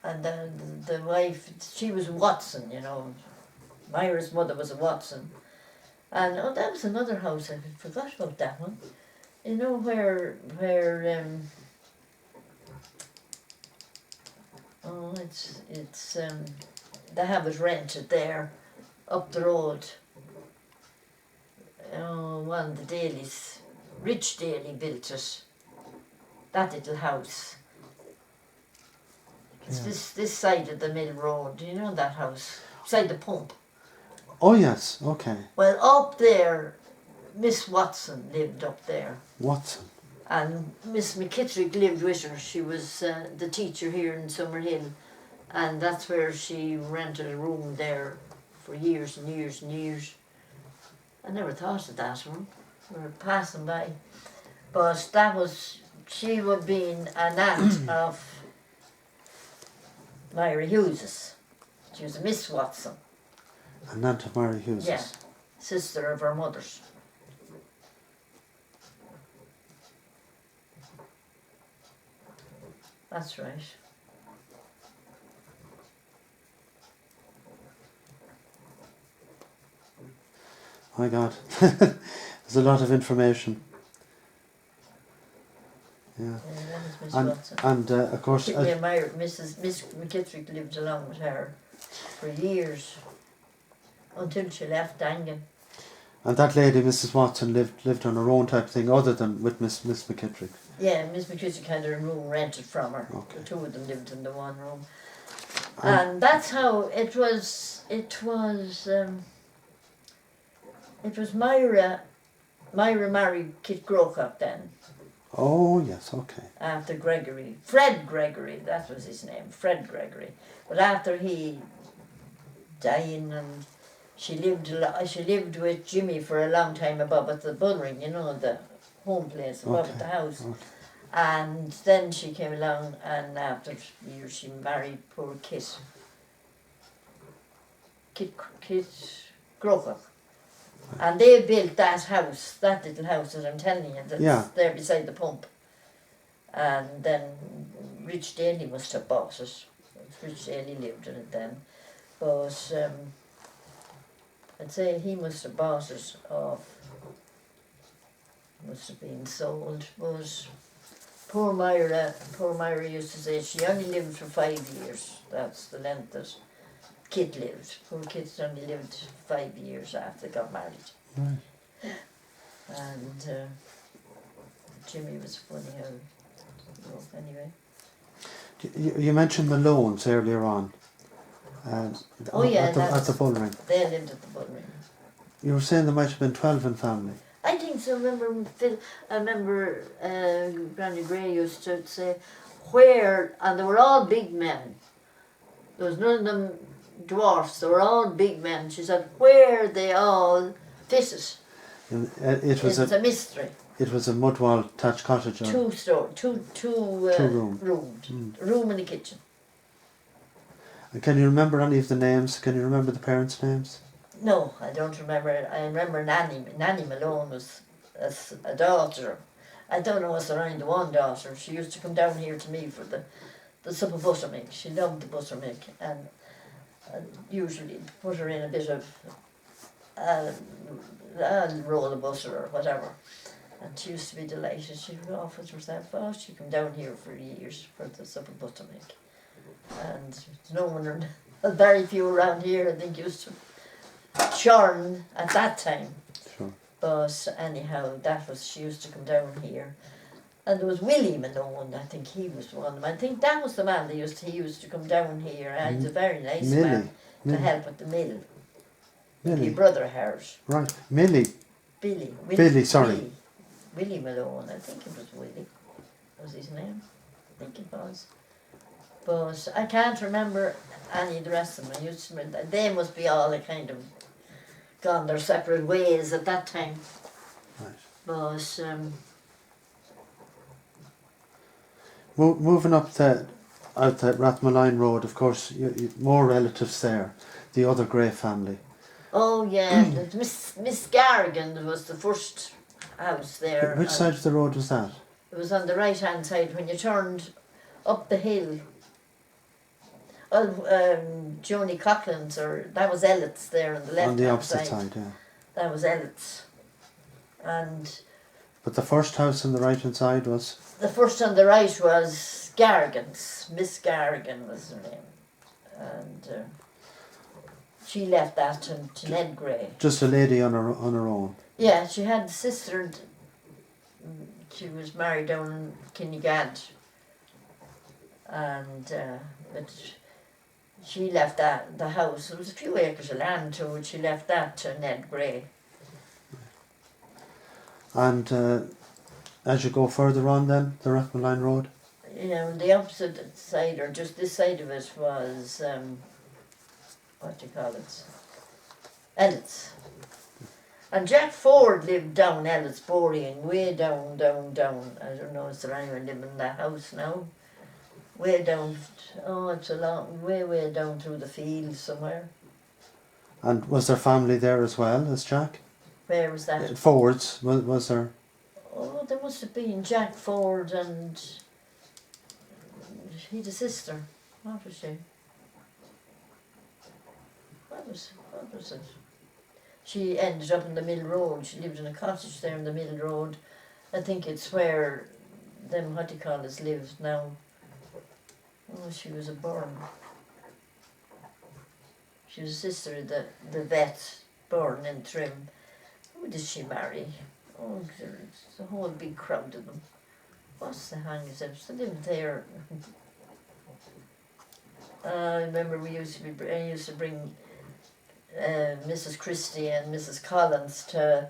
And then the wife, she was Watson, you know. Myra's mother was a Watson. And that was another house, I forgot about that one. You know where they have it rented there, up the road. One of the Dailies, Rich Daly built it. That little house. It's this side of the mill road. Do you know that house? Beside the pump. Oh yes, okay. Well, up there, Miss Watson lived up there. Watson. And Miss McKittrick lived with her. She was the teacher here in Summerhill, and that's where she rented a room there for years and years and years. I never thought of that one. We were passing by. But she would be an aunt of Myra Hughes's. She was a Miss Watson. An aunt of Myra Hughes's? Yeah, sister of her mother's. That's right. My God, there's a lot of information. Yeah, that was Miss Watson. And of course, Miss McKittrick lived along with her for years until she left Dangan. And that lady, Mrs. Watson, lived on her own type of thing, other than with Miss McKittrick. Yeah, Miss McKittrick had a room rented from her. Okay. The two of them lived in the one room, and that's how it was. It was Myra. Myra married Kit Grocott then. Oh yes, okay. After Gregory, Fred Gregory, that was his name, Fred Gregory. But after he dying, and she lived with Jimmy for a long time above at the Bullring, you know, the home place above at the house. Okay. And then she came along, and after years she married poor Kit Grocott. And they built that house, that little house that I'm telling you, that's there beside the pump. And then Rich Daly must have bought it. Rich Daly lived in it then. But I'd say he must have bought it off, must have been sold. But poor Myra used to say she only lived for 5 years. That's the length that Kit lived. Poor Kit only lived 5 years after they got married. Right. And Jimmy was funny how, anyway. You mentioned Malone's earlier on. At the Bullring. They lived at the Bullring. You were saying there might have been 12 in family. I think so. I remember Granny Gray used to say, and they were all big men. There was none of them dwarfs, they were all big men. She said, where they all fitted. It was a mystery. It was a mud wall thatched cottage. Two room. roomed. Room in the kitchen. And can you remember any of the names? Can you remember the parents' names? No, I don't remember. I remember Nanny Malone was a daughter. I don't know, was there only the one daughter. She used to come down here to me for the sup of buttermilk. She loved the buttermilk, and usually put her in a bit of a roll of butter or whatever. And she used to be delighted. She would offer it herself. Oh, she'd come down here for years for the sup of buttermilk. And no one, very few around here, I think, used to churn at that time. Sure. But anyhow, she used to come down here. And there was Willie Malone, I think he was one of them. I think that was the man he used to come down here. And he's a very nice man to help with the mill. Millie. Your brother hers. Right. Millie. Billy, sorry. Willie Malone, I think it was Willie. Was his name? I think it was. But I can't remember any of the rest of them. They must be all kind of gone their separate ways at that time. Right. But moving up out the Rathmaline Road, of course, you more relatives there. The other Gray family. oh yeah, Miss Garrigan was the first house there. Which side of the road was that? It was on the right hand side when you turned up the hill. Well, Joni Coughlin's, that was Elliot's there on the left. On the opposite side, yeah. That was Elliot's. And but the first house on the right hand side was? the first on the right was Garrigan's. Miss Garrigan was her name. And she left that to Ned Gray. Just a lady on her own? Yeah, she had a sister. She was married down in Kinnegad. And but she left the house. There was a few acres of land to it. She left that to Ned Gray. And as you go further on then, the Rathmaline Road? You know, the opposite side, or just this side of it, was, what do you call it? Ellis. And Jack Ford lived down Ellis Borean, way down. I don't know, is there anyone living in that house now? Way down, it's a long, way down through the fields somewhere. And was there family there as well as Jack? Where was that? Fords, was there? Oh, there must have been Jack Ford and he had a sister. What was she? What was it? She ended up in the Mill Road. She lived in a cottage there in the Mill Road. I think it's where them what do you call it live now. Oh, she was a born. She was a sister of the vet born in Trim. Who did she marry? Oh, there's a whole big crowd of them. What's the hang is it? They lived there. I remember I used to bring Mrs. Christie and Mrs. Collins to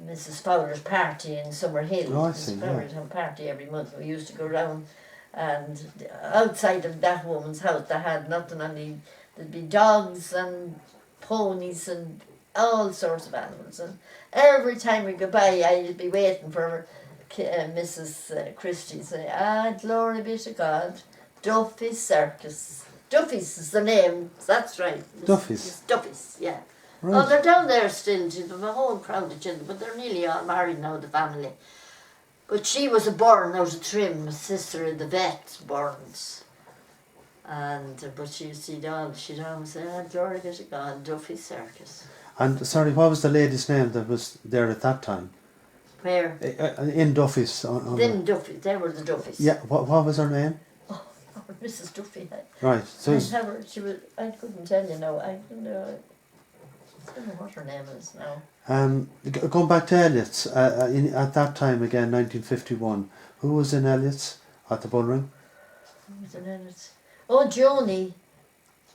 Mrs. Fowler's party in Summerhill. Oh, I see. Mrs. Fowler's had a party every month. We used to go round, and outside of that woman's house, they had nothing only there'd be dogs and ponies and all sorts of animals. And every time we go by, I'd be waiting for Mrs. Christie to say, glory be to God, Duffy's Circus. Duffy's is the name, that's right. Duffy's? Duffy's, yeah. Right. Oh, they're down there still, there's a whole crowd of children, but they're nearly all married now, the family. But she was a born out of Trim, a sister of the vet Burns. And but she'd always say, glory be to God, Duffy's Circus. And sorry, what was the lady's name that was there at that time? Where? In Duffy's. Then Duffy, they were the Duffys. Yeah, what was her name? Oh, Mrs. Duffy. Right, so I couldn't tell you now. I don't know what her name is now. going back to Elliott's, at that time again, 1951, who was in Elliott's at the Bullring? Who was in Elliott's? Oh, Joni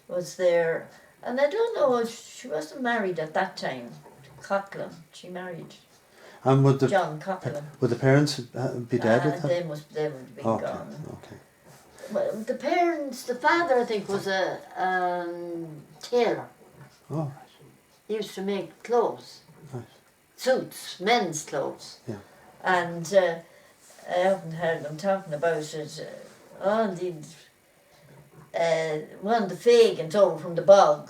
was there. And I don't know if she wasn't married at that time. Coughlin, she married And would John Coughlin. Would the parents be dead at that? They would have been gone. Okay. Well, the father I think was a tailor. Oh, right. He used to make clothes. Right. Suits, men's clothes. Yeah. And I often heard them talking about it. Indeed, one of the Fagans over from the bog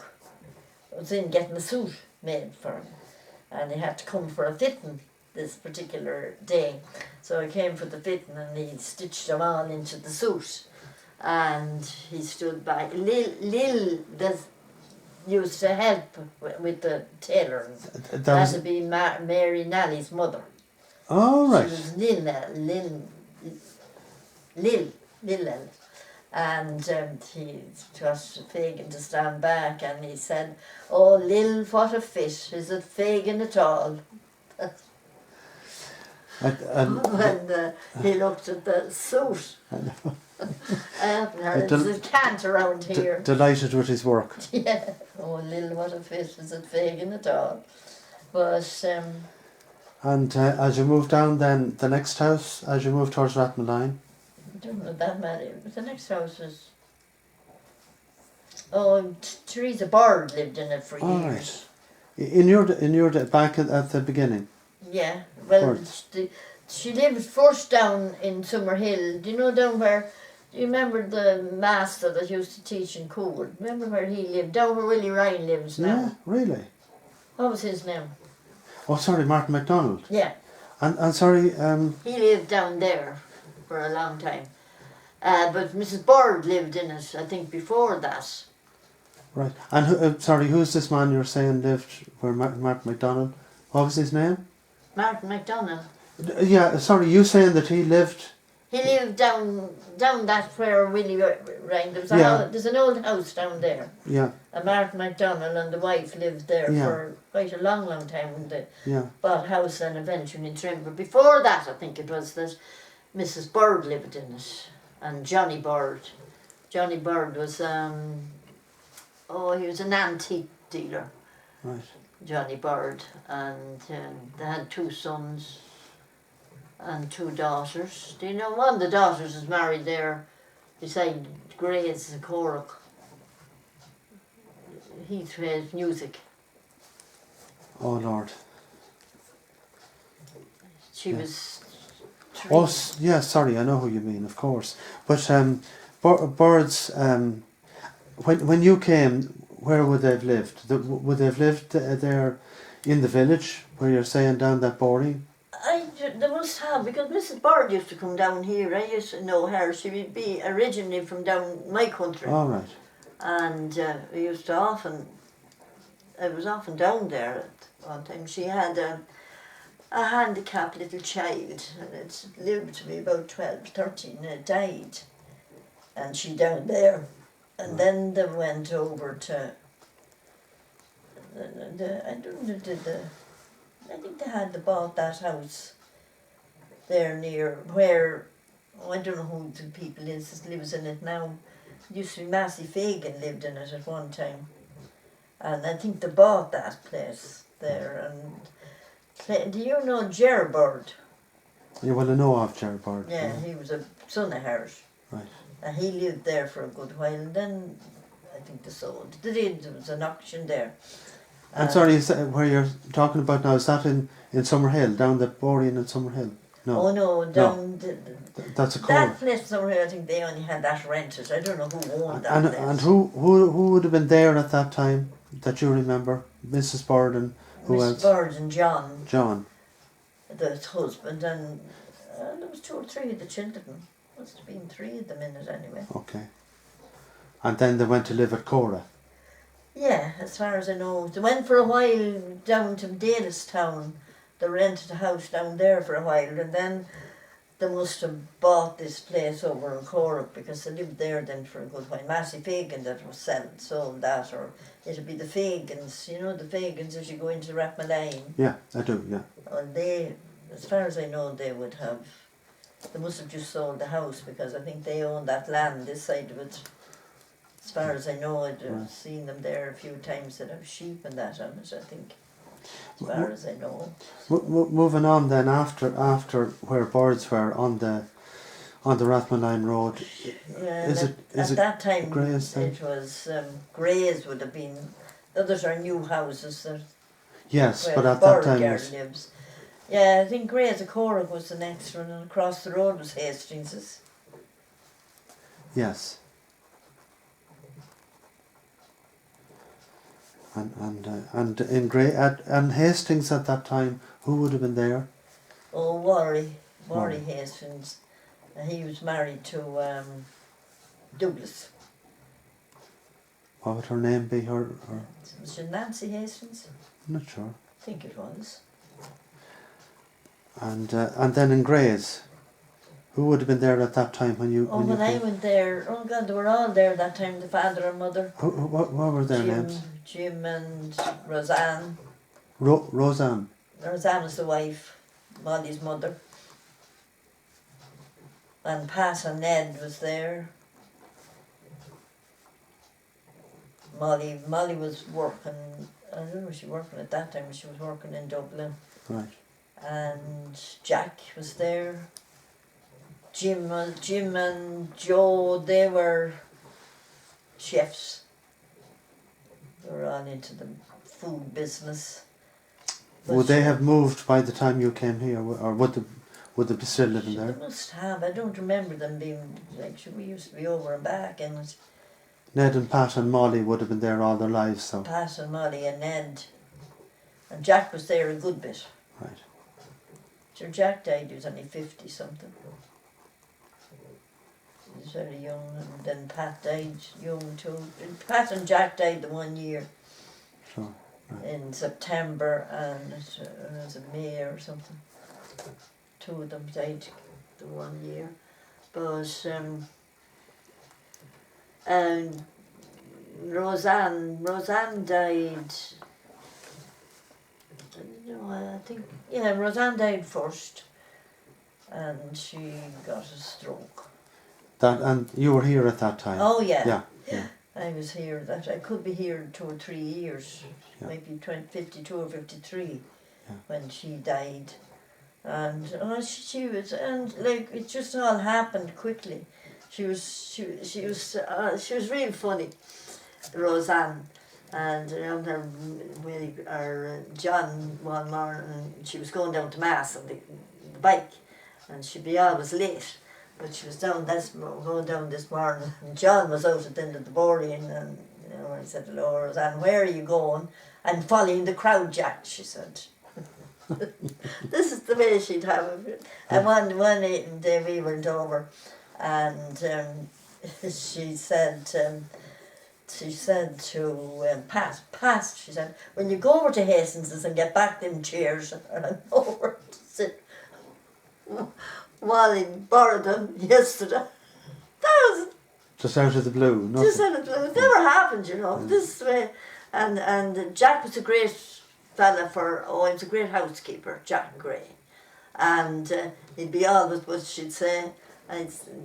was in getting a suit made for him, and he had to come for a fitting this particular day. So he came for the fitting and he stitched them all into the suit, and he stood by. Lil used to help with the tailoring. That would be Mary Nally's mother. Oh, right. She was Lil. And he trusted Fagin to stand back, and he said, "Oh, Lil, what a fit! Is it Fagin at all?" When he looked at the suit. I haven't heard there's a cant around here. Delighted with his work. Yeah. Oh, Lil, what a fit! Is it Fagin at all? But and as you move down, then the next house, as you move towards Rathmaline. I don't know that many. But the next house was. Teresa Bird lived in it for years. Right. In your back at the beginning. Yeah. Well, she lived first down in Summerhill. Do you know down where? Do you remember the master that used to teach in Cool? Remember where he lived? Down where Willie Ryan lives now. Yeah, really. What was his name? Oh, sorry, Martin MacDonald. Yeah. And sorry. He lived down there for a long time. But Mrs. Bird lived in it, I think, before that. Right. And sorry, who's this man you're saying lived where Martin MacDonald? What was his name? Martin MacDonald. Yeah, sorry, you saying that he lived... He lived down that where Willie Ryan. There's an old house down there. Yeah. And Martin MacDonald and the wife lived there for quite a long time when they bought a house and eventually in Trim. But before that, I think it was that Mrs. Bird lived in it. And Johnny Bird. Johnny Bird was, he was an antique dealer. Right. Johnny Bird. And they had 2 sons and 2 daughters. Do you know, one of the daughters is married there beside Gray's Cork. He plays music. Oh, Lord. She was... Oh, yeah, sorry, I know who you mean, of course. But Birds, when you came, where would they have lived? Would they have lived there in the village, where you're saying down that boring? They must have, because Mrs. Bird used to come down here. I used to know her. She would be originally from down my country. All right. And we used to I was often down there at one time. She had a handicapped little child, and it lived to be about 12, 13, and it died. And she down there. And then they went over to, I think they bought that house there near where, I don't know who the people lives in it now. It used to be Massey Fagin lived in it at one time. And I think they bought that place there. And do you know Ger Bird? You will know of Ger Bird. Yeah, he was a son of hers. Right. And he lived there for a good while, and then I think they sold. There was an auction there. And sorry, is that where you're talking about now, is that in Summerhill, down the Borean in Summerhill? No. Oh no, down that's a call. that place Summerhill, I think they only had that rented. I don't know who owned that place. And who would have been there at that time that you remember? Mrs. Bird and who else? Mrs. Bird and John. John. The husband, and there was 2 or 3 of the children. Must have been 3 of them in it anyway. Okay. And then they went to live at Cora. Yeah, as far as I know. They went for a while down to Dalestown. They rented a house down there for a while, and then they must have bought this place over in Cork because they lived there then for a good while. Massey Fagin that was sold that, or it'll be the Fagins. You know the Fagins as you go into Rathmaline. Yeah, I do, yeah. And they, as far as I know, they must have just sold the house because I think they own that land this side of it. As far as I know, I've seen them there a few times that have sheep and that on it, I think. As far as I know. Moving on then, after where Birds were on the Rathmaline Road, at that time Gray's then? it was Gray's would have been. The others are new houses. Yes, where but at that time lives. Yeah, I think Gray's Cork was the next one, and across the road was Hastings's. Yes. And in and Hastings at that time, who would have been there? Oh, Worry Worry. Hastings. He was married to Douglas. What would her name be? Her Was it Nancy Hastings? I'm not sure. I think it was. And then in Grays, who would have been there at that time when you? Oh, when I went there, oh God, they were all there that time. The father and mother. What were their names? Jim and Roseanne. Roseanne. Roseanne was the wife, Molly's mother. And Pat and Ned was there. Molly was working, I don't know, was she working at that time, she was working in Dublin. Right. And Jack was there. Jim and Joe, they were chefs. They were all into the food business. Would they have moved by the time you came here, or would they be still living there? They must have. I don't remember them being like. We used to be over and back, and Ned and Pat and Molly would have been there all their lives, so. Pat and Molly and Ned, and Jack was there a good bit. Right. Sure, Jack died. He was only 50 something. He was very young, and then Pat died young too. Pat and Jack died the one year. Sure. Right. In September, and it was in May or something. Two of them died the one year, but and Roseanne died. No, I think Roseanne died first, and she got a stroke. And you were here at that time. Oh yeah. Yeah. I was here. I could be here 2 or 3 years, maybe 52 or 53, when she died. And she was, and like it just all happened quickly. She was real funny, Roseanne. And John one morning, she was going down to mass on the bike, and she'd be always late. But she was going down this morning, and John was out at the end of the boarding, and I said, "Hello, Roseanne, where are you going?" "I'm following the crowd, Jack," she said. This is the way she'd have it. And one day we went over, and she said to Pat, she said, "When you go over to Hastings and get back them chairs," and I'm over to sit. Wally borrowed them yesterday. That was just out of the blue. Nothing. Just out of the blue. It never happened, this way. And Jack was a great fella he was a great housekeeper, Jack Gray. And he'd be always what she'd say.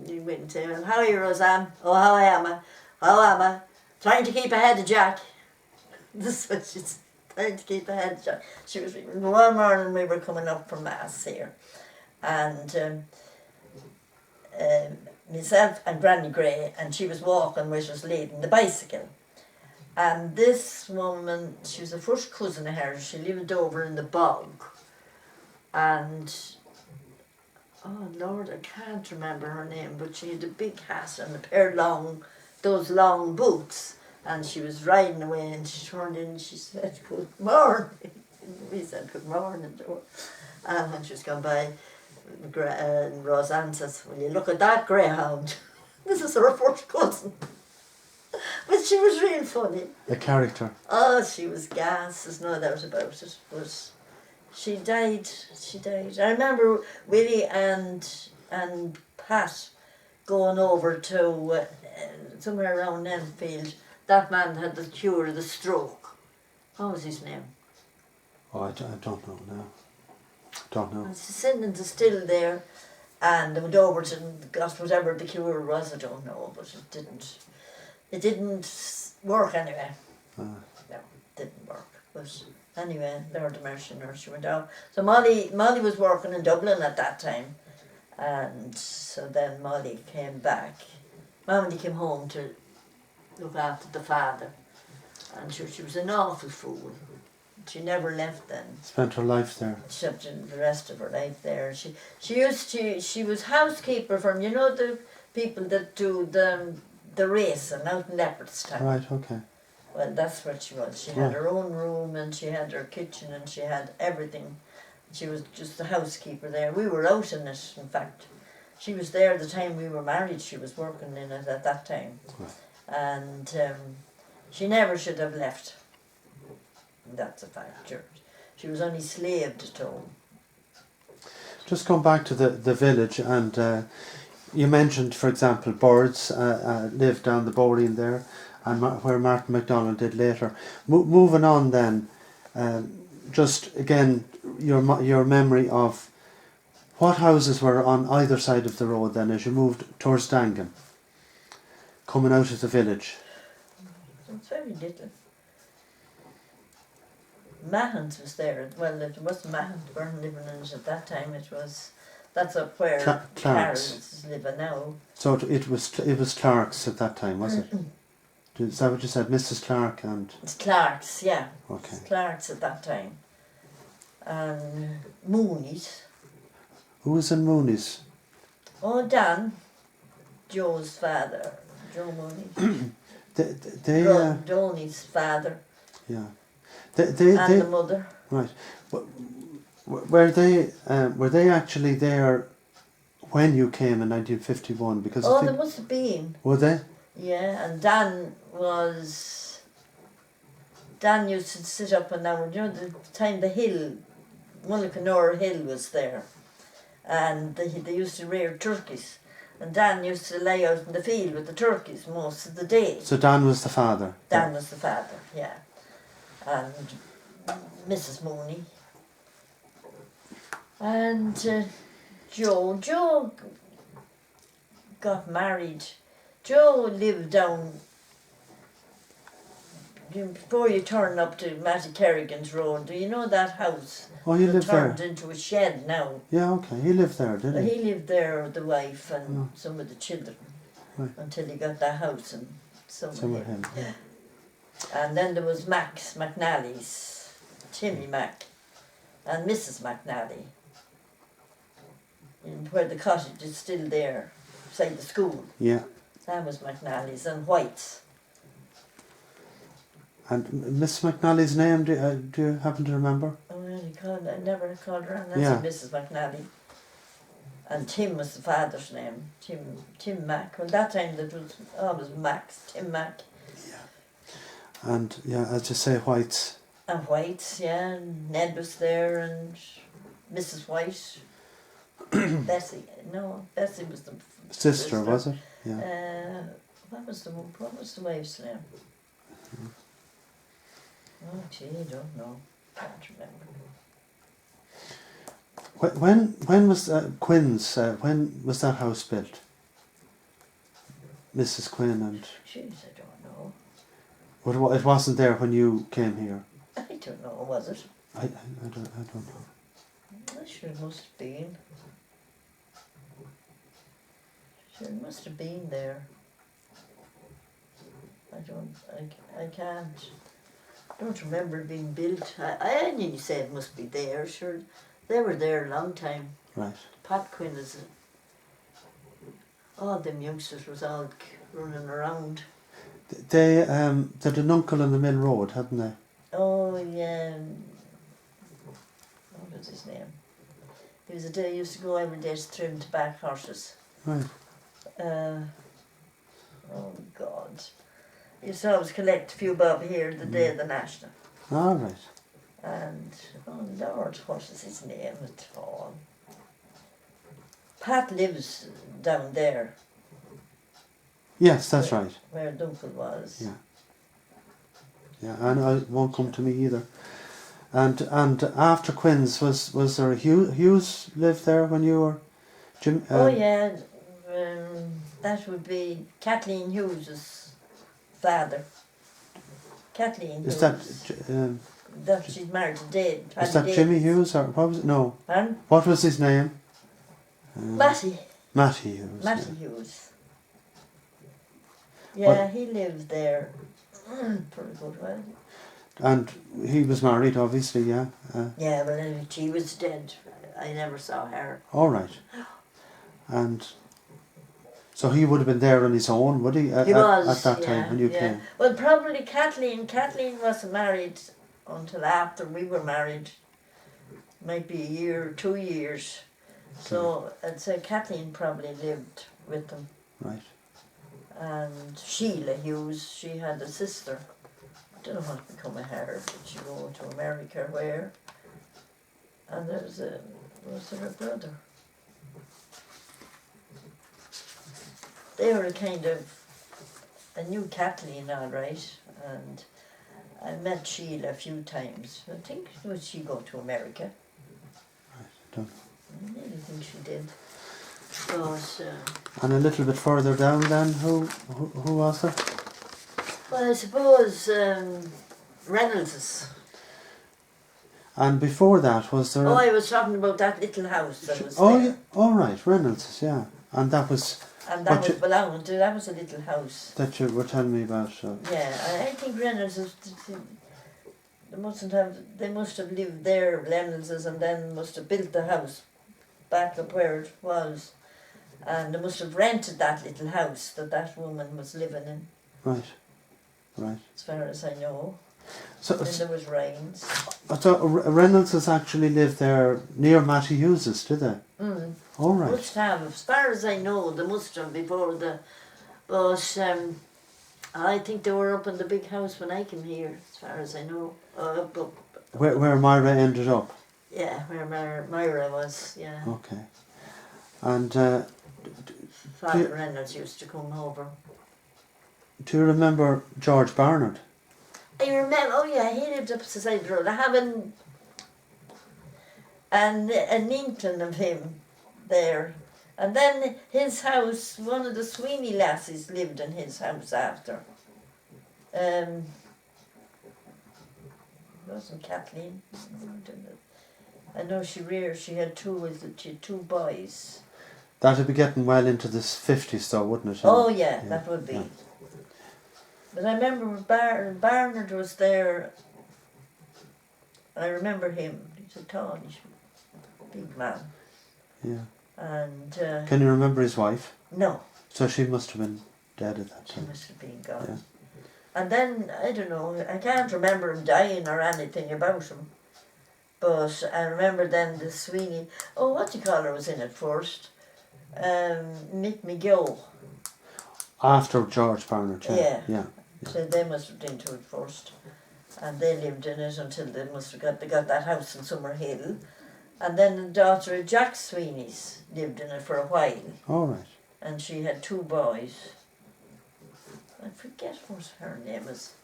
You wouldn't say, "Well, how are you, Roseanne?" "Oh, how am I? How am I? Trying to keep ahead of Jack." This is what she'd say, trying to keep ahead of Jack. She was one morning we were coming up from mass here. And myself and Granny Gray, and she was walking with us leading the bicycle. And this woman, she was a first cousin of hers, she lived over in the bog. And, oh Lord, I can't remember her name, but she had a big hat and a pair of those long boots. And she was riding away, and she turned in and she said, "Good morning." We said, "Good morning" to her. And when she was gone by, Roseanne says, "Will you look at that greyhound?" This is her first cousin. But she was real funny. A character. Oh, she was gas, there's no doubt about it. But she died. I remember Willie and Pat going over to somewhere around Enfield. That man had the cure of the stroke. What was his name? Oh, I don't know now. Don't know. Sinnans is still there, and they went over to got whatever the cure was. I don't know, but it didn't work anyway. No, it didn't work. But anyway, Lord of Mercy, she went out. So Molly was working in Dublin at that time, and so then Molly came back. Molly came home to look after the father, and she was an awful fool. She never left then. Spent her life there. Except the rest of her life there. She was housekeeper from, the people that do the racing out in Leopardstown. Right, okay. Well, that's what she was. She had her own room and she had her kitchen and she had everything. She was just the housekeeper there. We were out in it, in fact. She was there the time we were married. She was working in it at that time. Right. And she never should have left. That's a fact. She was only slaved at home. Just come back to the village, and you mentioned, for example, birds lived down the Borean there, and where Martin MacDonald did later. Moving on then, just again, your memory of what houses were on either side of the road then as you moved towards Dangan, coming out of the village. It's very little. Mahon's was there. Well, it wasn't Mahon, weren't living in it at that time. That's up where Clark's. Carol's living now. So it was Clark's at that time, was it? Is that what you said, Mrs. Clark and? It's Clark's, yeah. Okay. It's Clark's at that time. And Mooney's. Who was in Mooney's? Oh, Dan, Joe's father, Joe Mooney. Donny's father. Yeah. And the mother. Right. Were they actually there when you came in 1951? Because they must have been. Were they? Yeah, and Dan used to sit up and down. You know, the time the hill, Mullicanora Hill was there, and they used to rear turkeys, and Dan used to lay out in the field with the turkeys most of the day. So Dan was the father. Dan was the father, yeah, and Mrs. Mooney, and Joe got married. Joe lived down, before you turn up to Matty Kerrigan's Road. Do you know that house? Oh, he lived there. Turned into a shed now. Yeah, okay. He lived there, did he? He lived there with the wife and some of the children, until he got that house and some of him. Yeah. And then there was Max McNally's, Timmy Mac, and Mrs. McNally, where the cottage is still there, beside the school. Yeah. That was McNally's, and White's. And Miss McNally's name, do you happen to remember? Oh, I never called her, and that's Mrs. McNally. And Tim was the father's name, Tim Mac. Well, that time that was always Max, Tim Mac. Yeah. And as you say, White's. And White's, yeah, and Ned was there, and Mrs. White. Bessie was the sister, was it? Yeah. What was the wife's name? Oh, gee, I don't know. Can't remember. When was Quinn's? When was that house built? Mrs. Quinn and. Jeez, I don't know. Well, it wasn't there when you came here. I don't know. Was it? I don't know. I'm sure it must have been. Sure, it must have been there. I don't remember it being built. I nearly said it must be there, sure. They were there a long time. Right. Pat Quinn all them youngsters was all running around. They had an uncle on the Mill Road, hadn't they? Oh, yeah. What was his name? He was used to go every day to trim to back horses. Right. Oh, God. He used to always collect a few bob here the day of the National. All right. And, oh Lord, what is his name at all? Pat lives down there. Yes, that's right. Where Duncan was. Yeah. Yeah, and it won't come to me either. And after Quinn's, was there a Hughes lived there when you were? Jim? Oh yeah, that would be Kathleen Hughes's father. Kathleen Hughes. Is that? That she's married to Dave. Is that Jimmy Hughes or what was it? No. And what was his name? Matty. Matty Hughes. Matty Hughes. Yeah, he lived there for a good while. And he was married, obviously, yeah. Yeah, but she was dead. I never saw her. All right. And So he would have been there on his own, would he? He was At that time when you came. Well, probably Kathleen. Kathleen wasn't married until after we were married. Might be a year or 2 years. So I'd say Kathleen probably lived with them. Right. And Sheila Hughes, she had a sister. I don't know what become of her. Did she go to America? Where? And was there a brother? They were I knew Kathleen all right, and I met Sheila a few times. I think, would she go to America? I really think she did. But, and a little bit further down then, who was there? well, I suppose Reynolds's. And before that, was there... I was talking about that little house that was Oh, there. yeah. All right, Reynolds's, yeah. And that was... And that was belonging to, that was a little house. That you were telling me about. So. Yeah, I think Reynolds's, they must have lived there, Reynolds's, and then must have built the house back up where it was. And they must have rented that little house that woman was living in. Right, right. As far as I know. So there was rains. So Reynolds's actually lived there near Matty Hughes's, did they? Mm. All right. Must have, as far as I know, they must have before the. But I think they were up in the big house when I came here, as far as I know. Up. Where Myra ended up? Yeah, where Myra was, yeah. Okay. And Father Reynolds used to come over. do you remember George Barnard? I remember, oh yeah, he lived up beside the road. I have an inkling of him there. And then his house, one of the Sweeney lassies lived in his house after. Wasn't Kathleen? I know she had two boys. That'd be getting well into the 50s though, wouldn't it? Oh yeah, that would be. Yeah. But I remember Barnard was there. I remember him. He's a tallish, big man. Yeah. And can you remember his wife? No. So she must have been dead at that time. She must have been gone. Yeah. And then I don't know. I can't remember him dying or anything about him. But I remember then the Sweeney. Oh, what do you call her was in it first? Mick McGill. After George Barnard. Yeah. So they must have been to it first, and they lived in it until they got that house in Summerhill, and then the daughter of Jack Sweeney's lived in it for a while. All right. And she had two boys. I forget what her name is.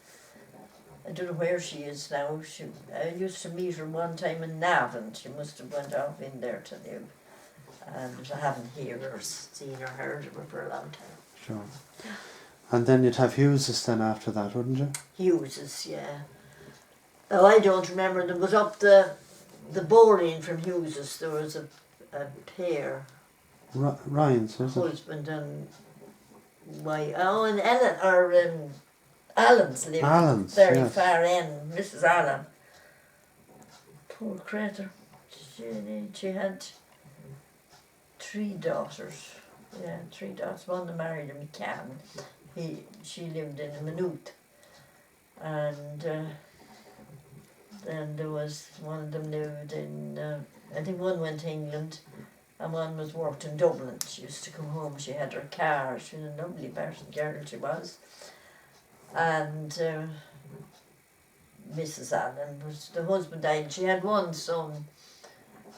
I don't know where she is now. I used to meet her one time in Navan. She must have went off in there to live, and I haven't seen or heard of her for a long time. Sure. And then you'd have Hughes's then after that, wouldn't you? Hughes's, yeah. Oh, I don't remember them, but up the boarding from Hughes's there was a pair. Ryan's, is it? Husband and wife. Oh, and Ellen, or Allen's lived very far in. Mrs. Allen. Poor creature. She had 3 daughters. Yeah, 3 daughters. One that married a McCann. She lived in Maynooth, and then there was one of them lived in. I think one went to England, and one was worked in Dublin. She used to come home. She had her car. She was a lovely person, girl she was, and Mrs. Allen was the husband died. She had one son,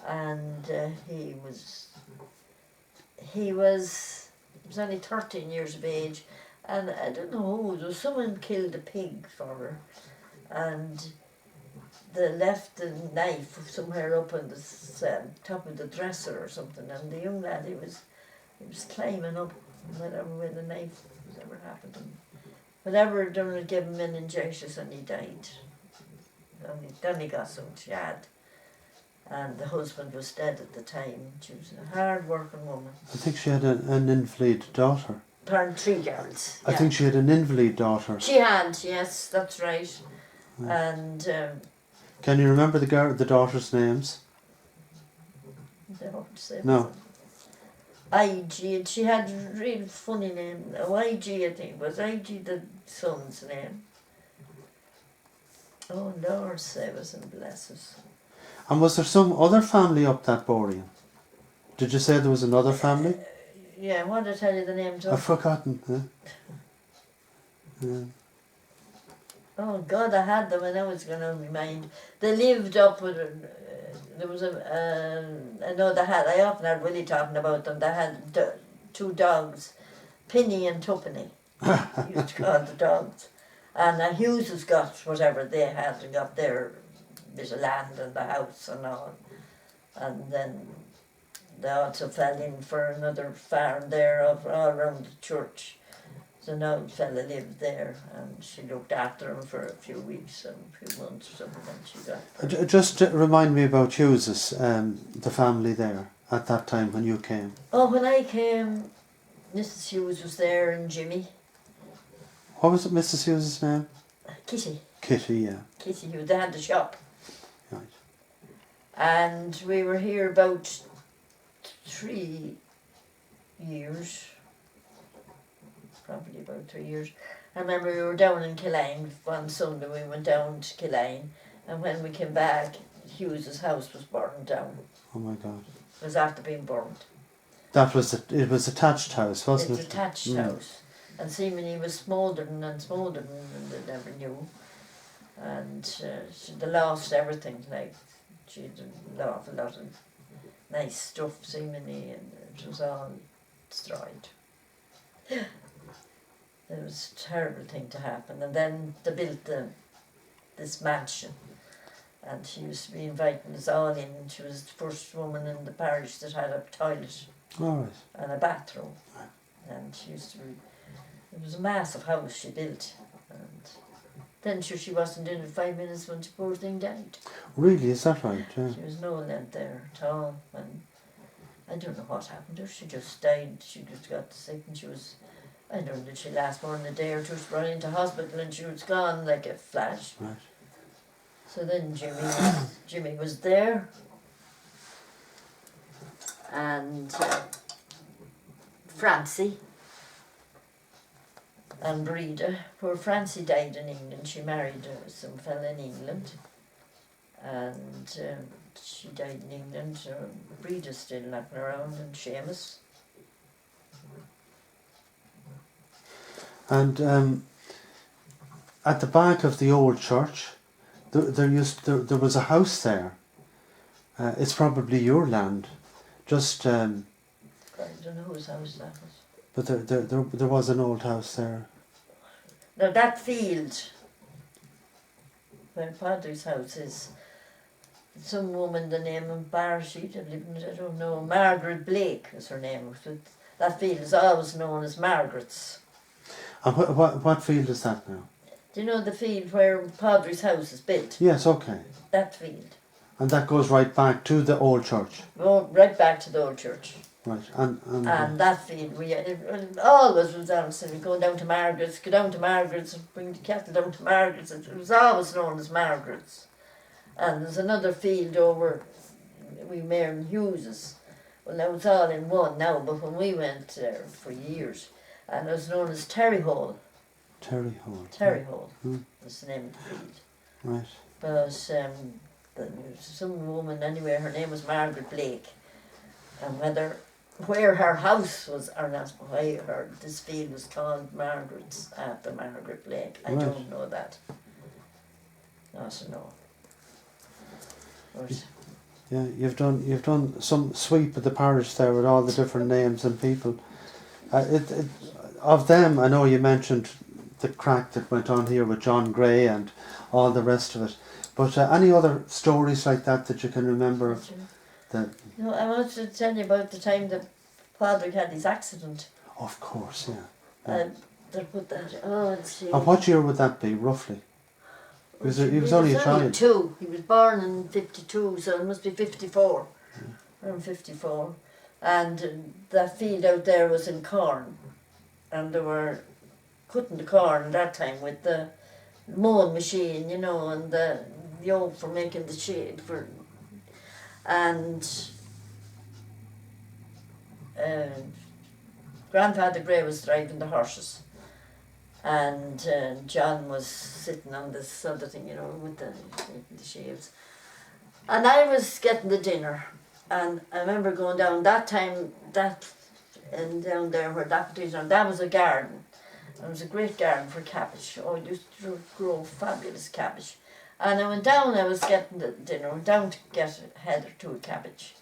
and he was only 13 years of age. And I don't know who, there was someone killed a pig for her, and they left the knife somewhere up on the top of the dresser or something, and the young lad, he was climbing up, whatever, when the knife, whatever happened to him. Whatever done to give him meningitis and he died. Then he got some jad. And the husband was dead at the time. She was a hard-working woman. I think she had an invalid daughter. 3 girls. I think she had an invalid daughter. She had, yes, that's right. And can you remember the daughters' names? they don't say No. IG, and she had a real funny name. IG, I think, was IG the son's name. Oh Lord save us and bless us. And was there some other family up that Borean? Did you say there was another family? Yeah, I want to tell you the names I've of. forgotten. Yeah. Oh God, I had them and I was going on my mind. They lived up with. There was I know they had. I often had Willie talking about them. They had two dogs, Penny and Tuppenny. Used to call the dogs. And Hughes has got whatever they had and got their bit of land and the house and all. And then they also fell in for another farm there all around the church. So an old fella lived there and she looked after him for a few weeks and a few months or something and she got. Just remind me about Hughes's, the family there at that time when you came. Oh, when I came, Mrs. Hughes was there and Jimmy. What was it, Mrs. Hughes's name? Kitty. Kitty, yeah. Kitty Hughes. They had the shop. Right. And we were here about 3 years. Probably about 3 years. I remember we were down in Killane one Sunday. We went down to Killane, and when we came back, Hughes's house was burned down. Oh my God. It was after being burned. It was attached house, wasn't It's it? detached house, and seemingly was smouldering and smouldering, and they never knew. And they lost everything. Like she'd lost a lot of nice stuff, seemingly, and it was all destroyed. It was a terrible thing to happen. And then they built this mansion. And she used to be inviting us all in. She was the first woman in the parish that had a toilet All right. and a bathroom. And she used to be... It was a massive house she built. And then she wasn't in it 5 minutes when the poor thing died. Really, is that right? Yeah. She was no length there at all. And I don't know what happened to her. She just died. She just got sick and she was... I don't know, did she last more than a day or two? She brought into hospital and she was gone like a flash. Right. So then Jimmy was there, and Francie and Breda. Poor Francie died in England. She married some fella in England, and she died in England. Breda's still knocking around, and Seamus. And at the back of the old church, there was a house there. It's probably your land, just. I don't know whose house that was. But there was an old house there. Now that field, where Paddy's house is, some woman the name of Barshi that lived in it, I don't know, Margaret Blake was her name. That field is always known as Margaret's. And what field is that now? Do you know the field where Paddy's house is built? Yes, okay. That field. And that goes right back to the old church. Go right back to the old church. Right, And that field, it always was down, so we go down to Margaret's, bring the cattle down to Margaret's. It was always known as Margaret's. And there's another field over, we Mary Hughes's. Well, now it's all in one now, but when we went there for years, and it was known as Terry Hall. Terry Hall. Terry Hall was the name of the field. Right. But some woman anyway, her name was Margaret Blake, and where her house was, or not why this field was called Margaret's after Margaret Blake, I don't know that. Not to know. But yeah, you've done some sweep of the parish there with all the different names and people. Of them, I know you mentioned the crack that went on here with John Gray and all the rest of it. But any other stories like that you can remember of? No, I wanted to tell you about the time that Padraig had his accident. Of course, yeah. They put that. Oh, let's see. And what year would that be, roughly? He was only a child. 2. He was born in 52, so it must be 54. Around 54. And that field out there was in corn. And they were cutting the corn that time with the mowing machine, you know, and the yoke for making the shade for. And Grandfather Gray was driving the horses, and John was sitting on this other thing, you know, with the sheaves. And I was getting the dinner, and I remember going down that time, and down there where that was a garden. It was a great garden for cabbage. Oh, it used to grow fabulous cabbage. And I went down, I was getting the dinner, went down to get Heather to a cabbage.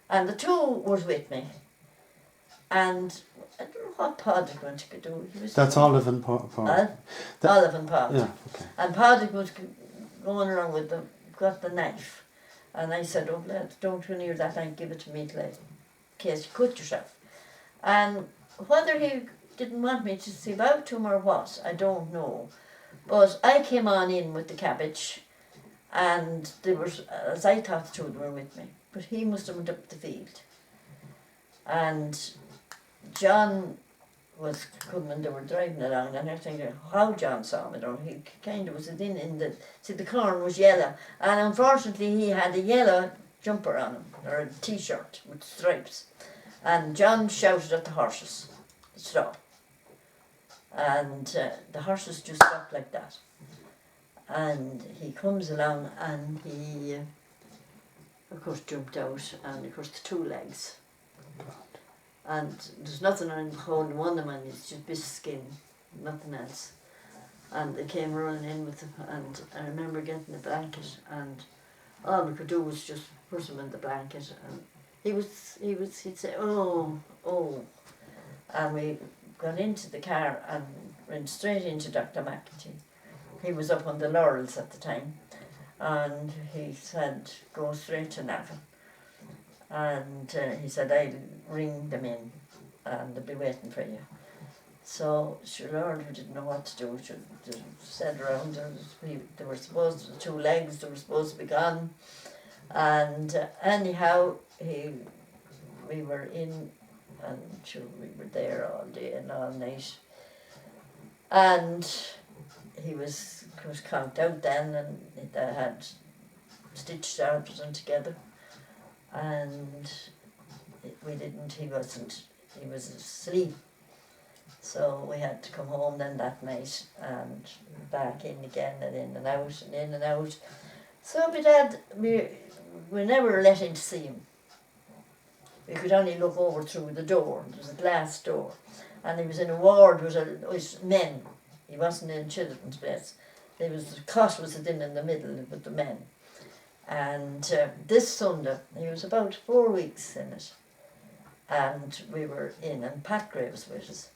And the two were with me. And I don't know what Padraig went to do. That's Olive and Padraig. Olive and Padraig. Yeah, okay. And Padraig was going around with got the knife. And I said, oh, lad, don't go near that knife, give it to me in case you cut yourself. And whether he didn't want me to see about to him or what, I don't know. But I came on in with the cabbage, and there was, as I thought, the two of them were with me. But he must have went up the field. And John was coming, they were driving along, and I was thinking how John saw me, or he kind of was in the, see the corn was yellow, and unfortunately he had a yellow jumper on him, or a t-shirt with stripes, and John shouted at the horses, stop, and the horses just stopped like that, and he comes along and he of course jumped out, and of course the two legs. And there's nothing on holding one of them, and it's just bits of skin, nothing else. And they came running in with him, and I remember getting the blanket, and all we could do was just put him in the blanket, and he'd say, oh, and we got into the car and went straight into Dr. McEntee. He was up on the Laurels at the time, and he said, go straight to Navan. And he said, I'll ring them in and they'll be waiting for you. So, sure, Lord, we didn't know what to do. They said around, they were supposed, the two legs, they were supposed to be gone. And anyhow, we were in, and sure, we were there all day and all night. And he was conked out then, and they had stitched everything together. And he was asleep. So we had to come home then that night and back in again and in and out and in and out. So we never let in to see him. We could only look over through the door. There was a glass door. And he was in a ward with men. He wasn't in children's place. The cot was in the middle with the men. And this Sunday, he was about 4 weeks in it, and we were in, and Pat Gray was with us,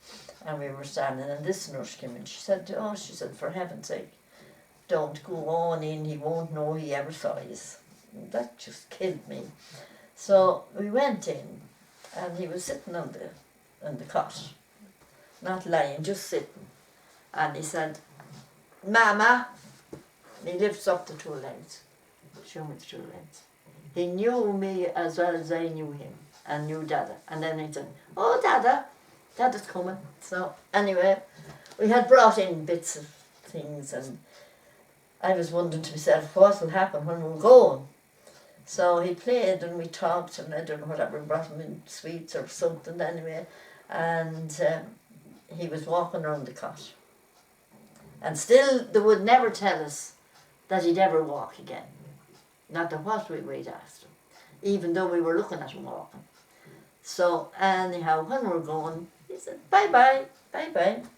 and we were standing, and this nurse came in. She said, for heaven's sake, don't go on in, he won't know he ever saw you. That just killed me. So we went in, and he was sitting on the cot, not lying, just sitting, and he said, Mama, and he lifts up the two legs. Show me the two legs. He knew me as well as I knew him, and knew Dada. And then he said, oh, Dada's coming. So anyway, we had brought in bits of things, and I was wondering to myself, what will happen when we're going? So he played, and we talked, and I don't know whatever, we brought him in sweets or something anyway, and he was walking around the cot. And still, they would never tell us that he'd ever walk again. Not that what we'd asked him, even though we were looking at him walking. So anyhow, when we were going, he said, bye-bye,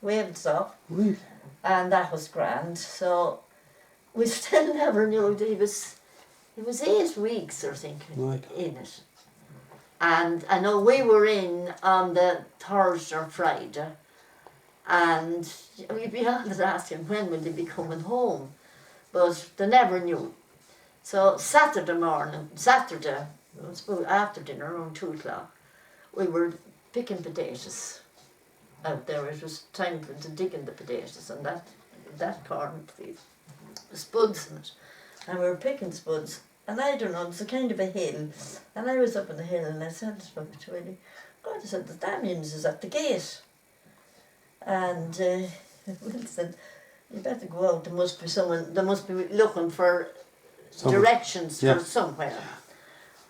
waved us off. Oui. And that was grand. So we still never knew that he was 8 weeks, I think, in it. And I know we were in on the Thursday or Friday, and we'd be always asking when will they be coming home, but they never knew. So Saturday, I suppose after dinner, around 2 o'clock, we were picking potatoes out there. It was time to dig in the potatoes, and that cornfield, the spuds in it. And we were picking spuds, and I don't know, it's a kind of a hill, and I was up on the hill, and I said to Willie, God, I said, the Damians is at the gate. And Will said, you better go out, there must be looking for directions for somewhere.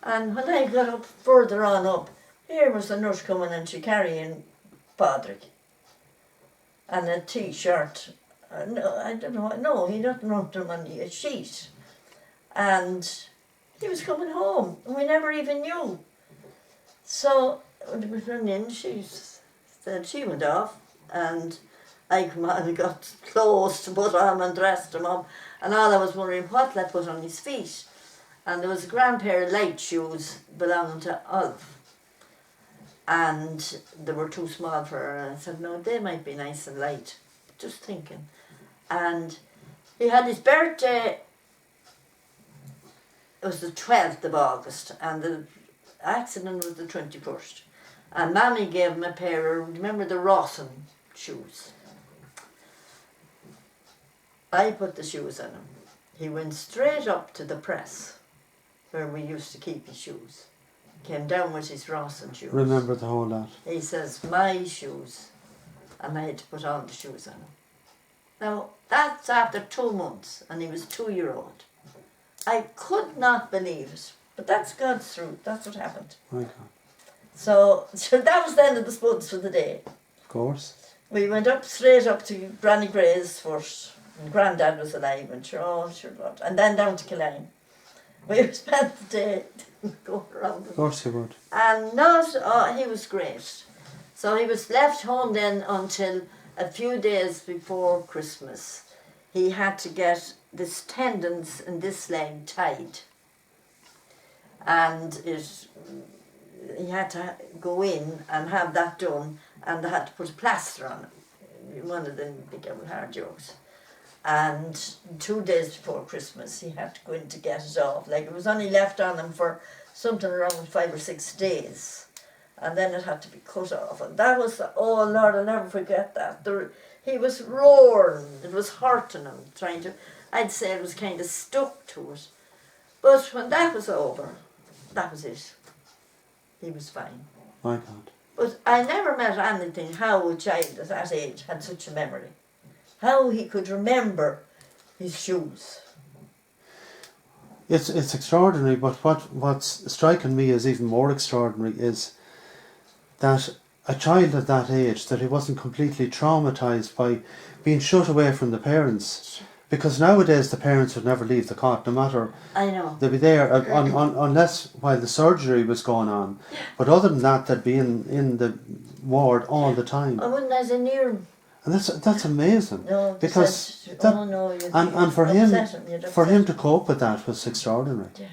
And when I got up further on up, Here was the nurse coming and she carrying Padraig and a t-shirt. No, I don't know. No, he doesn't want them on a sheet. And he was coming home. And we never even knew. So when we went in, she said she went off, and I come on and got clothes to put on and dressed him up. And all I was wondering what let put on his feet. And there was a grand pair of light shoes belonging to Olive. And they were too small for her. And I said, no, they might be nice and light. Just thinking. And he had his birthday, it was the 12th of August, and the accident was the 21st. And Mammy gave him a pair of, remember the Rawson shoes? I put the shoes on him. He went straight up to the press, where we used to keep his shoes. Came down with his Rawson shoes. Remember the whole lot. He says, my shoes. And I had to put on the shoes on him. Now, that's after 2 months, and he was 2-year-old. I could not believe it, but that's God's truth. That's what happened. My God. So that was the end of the spuds for the day. Of course. We went up straight up to Granny Gray's first, and Grandad was alive, and sure, what. And then down to Killane. We spent the day going around. Of course you would. And he was great. So he was left home then until a few days before Christmas. He had to get this tendons in this leg tied. And he had to go in and have that done, and they had to put a plaster on it. One of them big old hard jokes. And 2 days before Christmas he had to go in to get it off. Like, it was only left on him for something around 5 or 6 days. And then it had to be cut off. And that was, oh Lord, I'll never forget that. He was roaring. It was hurting him, trying to, I'd say it was kind of stuck to it. But when that was over, that was it. He was fine. My God. But I never met anything how a child at that age had such a memory. How he could remember his shoes. It's extraordinary, but what's striking me as even more extraordinary is that a child at that age, that he wasn't completely traumatised by being shut away from the parents. Because nowadays the parents would never leave the cot, no matter. I know. They'd be there unless while the surgery was going on. But other than that, they'd be in the ward all the time. I wouldn't as a near him. And that's amazing. No, because said, that, oh no, and for him to cope with that was extraordinary. Yeah.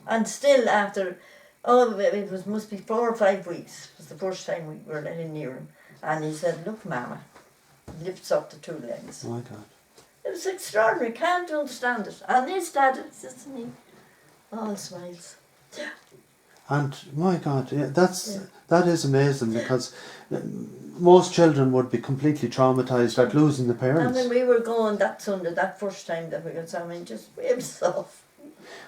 And still after, it must be 4 or 5 weeks. It was the first time we were letting near him, and he said, "Look, Mama," he lifts up the 2 legs. Oh my God. It was extraordinary. Can't understand it. And his dad, isn't he? All smiles. Yeah. And my God, that is amazing, because most children would be completely traumatised at losing the parents. And when we were going that Sunday, that first time that we got something, just waved us off.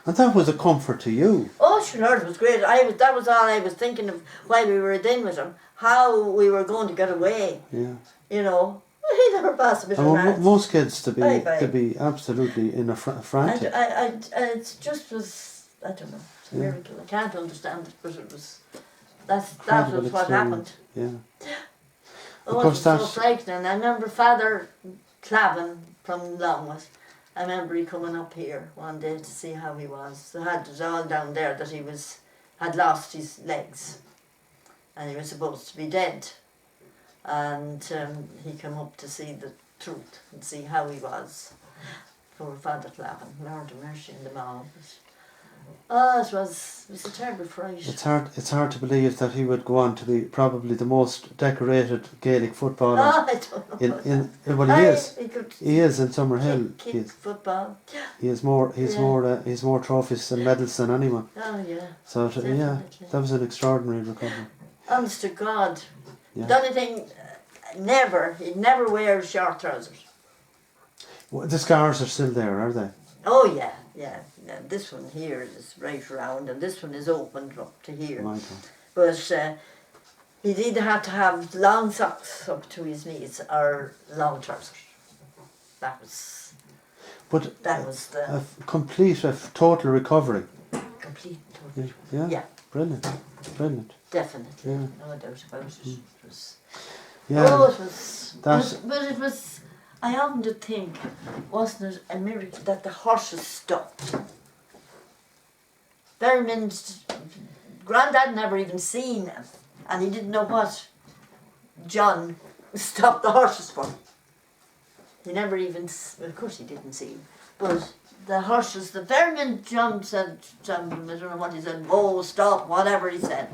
And that was a comfort to you. Oh, sure, it was great. That was all I was thinking of while we were in with him, how we were going to get away. Yeah. You know, he never passed a bit of mad. Most kids to be absolutely in a frantic. It just was, I don't know, it's a miracle. I can't understand it, but it was, that was what happened. Yeah. Oh, it was so frightening. I remember Father Clavin from Longwood. I remember he coming up here one day to see how he was. They had it all down there that he had lost his legs, and he was supposed to be dead. And he came up to see the truth and see how he was. Poor Father Clavin, Lord of mercy in them all. Oh, it was a terrible fright. It's hard to believe that he would go on to be probably the most decorated Gaelic footballer. Oh, I don't know. He is in Summerhill. Kick football. He has more trophies and medals than anyone. Oh yeah. So that was an extraordinary recovery. Honest to God. Yeah. The only thing, he'd never wear short trousers. Well, the scars are still there, are they? Oh yeah. This one here is right round, and this one is opened up to here. My God. But he'd either have to have long socks up to his knees or long trousers. That was a complete, total recovery. Complete, total. Yeah. Brilliant. Definitely, Yeah. no doubt about it. It was, Yeah. oh, it was, That's- but it was, I often did think, wasn't it a miracle that the horses stopped? Berryman's granddad never even seen him, and he didn't know what John stopped the horses for. He never even, well, of course he didn't see him, but the horses, the Berryman, John said, I don't know what he said, oh, stop, whatever he said.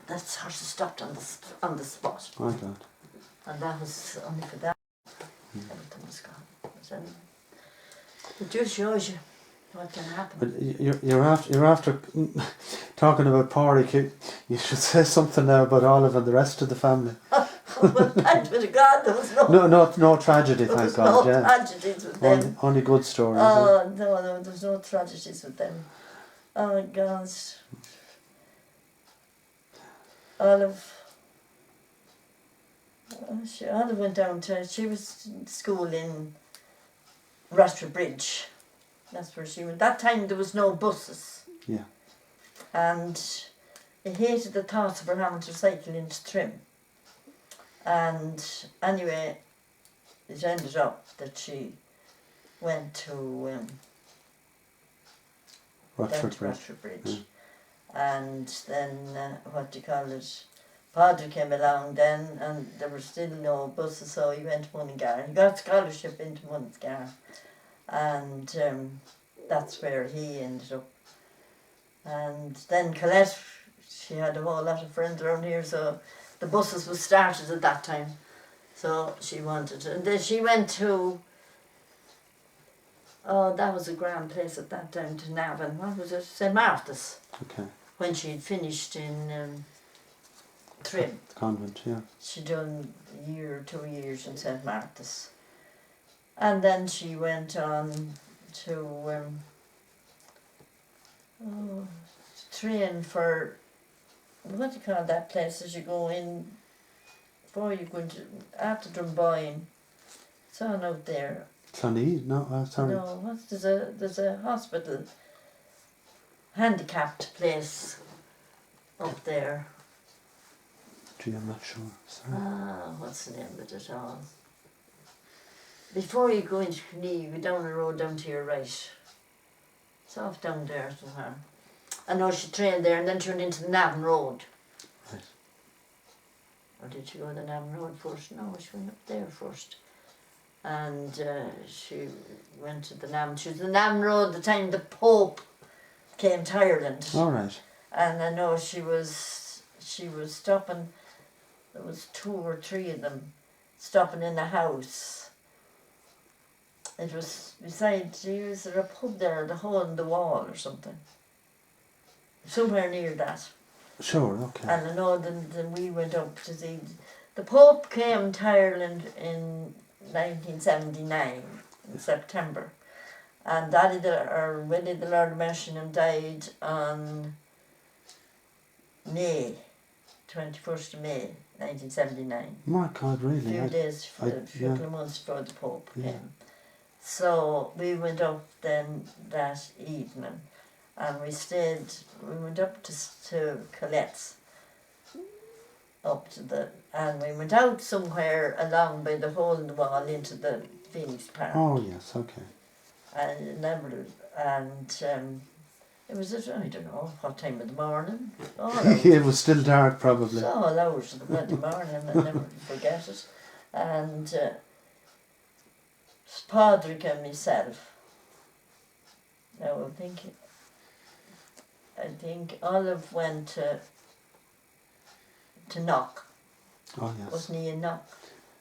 The horses stopped on the spot. My God. And that was only for that. Everything was gone. But anyway, it just shows you what can happen. But you're after talking about Pádraig. You should say something now about Olive and the rest of the family. Well, thanks be to God, there was No tragedy, there thank was God. no Yeah. tragedies with them. Only good stories. Oh, no, there was no tragedies with them. Oh, my God. Olive went down to, she was in school in Rashford Bridge. That's where she went. That time there was no buses. Yeah. And he hated the thoughts of her having to cycle into Trim. And anyway, it ended up that she went to Rochford Bridge. Yeah. And then, Padre came along then, and there were still no buses, so he went to Mullingar. He got a scholarship into Mullingar, and that's where he ended up. And then Colette, she had a whole lot of friends around here, so the buses was started at that time. So she wanted, and then she went to, oh, that was a grand place at that time, to Navan. What was it? St. Martha's. Okay. When she'd finished in Trim. The convent, yeah. She'd done a year or 2 years in St. Martha's. And then she went on to train for, what do you call that place as you go in, before you go into, after Drumboyne. It's on out there. Clonee? No, sorry. No, there's a hospital, handicapped place up there. Gee, I'm not sure. Sorry. What's the name of it all? Before you go into Clonee, you go down the road down to your right. It's off down there somewhere. I know she trained there and then turned into the Navan Road. Right. Or did she go to the Navan Road first? No, she went up there first. And she went to the Navan. She was the Navan Road the time the Pope came to Ireland. All right. And I know she was stopping, there was 2 or 3 of them stopping in a house. It was beside, was there a pub there, the Hole in the Wall or something? Somewhere near that. Sure, okay. And I know then we went up to see, the Pope came to Ireland in 1979, in September. And Willie the Lord Messingham died on May, 21st of May, 1979. My God, really? A few days, a few yeah. months before the Pope Yeah. came. So we went up then that evening, and we went up to Colette's, and we went out somewhere along by the Hole in the Wall into the Phoenix Park. Oh, yes, okay. And it was at, I don't know what time of the morning. It was still dark, probably. So all hours of the bloody morning, I never forget it. And Pádraig and myself. Now I think Olive went to Knock. Oh, yes. Wasn't he in Knock?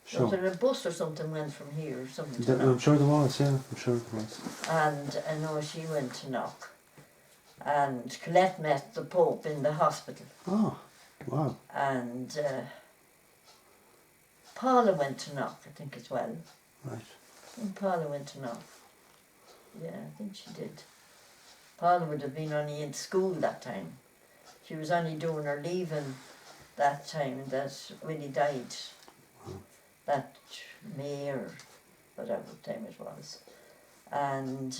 Sure. Was there a bus or something went from here or something to I'm Knock? sure there was, yeah. I'm sure there was. And I know she went to Knock. And Colette met the Pope in the hospital. Oh, wow. And Paula went to Knock, I think, as well. Right. And Paula went to Knock. Yeah, I think she did. Paula would have been only in school that time. She was only doing her leaving that time that Willie died. Wow. That May or whatever time it was. And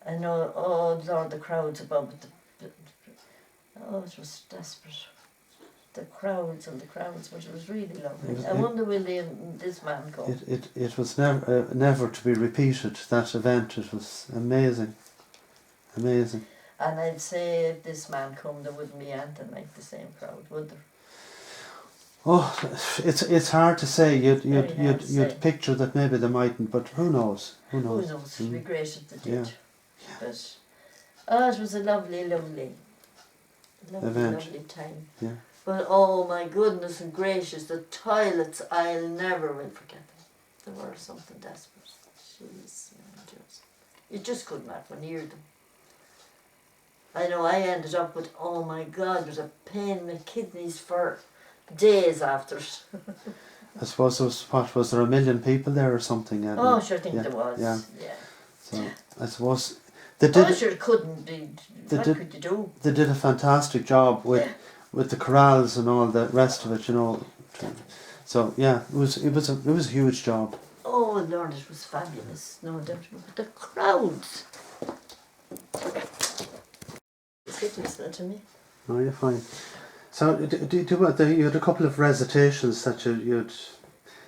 I know all the crowds above Oh, it was desperate. The crowds and the crowds, but it was really lovely. I It- wonder will this man come? It was never to be repeated, that event. It was amazing. Amazing. And I'd say if this man come, there wouldn't be anything like the same crowd, would there? Oh, it's hard to say. Very hard to say. You'd picture that maybe they mightn't, but who knows? Who Who knows? knows? It'd be great if they did. Yeah. But it was a lovely, lovely Event. time. Yeah. But oh my goodness and gracious, the toilets, I'll never will forget them. They were something desperate. Jeez, you just couldn't have one near them. I know I ended up with, oh my God, there was a pain in my kidneys for days after it. I suppose was there 1 million people there or something? Oh, sure, I think yeah, there was. yeah. Yeah. So I suppose they Oh, did. sure, it couldn't be. They What did- could you do? They did a fantastic job with the corrals and all the rest of it, you know. So yeah, it was a huge job. Oh Lord, it was fabulous, no doubt. But the crowds. Keep listening to me. No, you're fine. So you had a couple of recitations that you'd.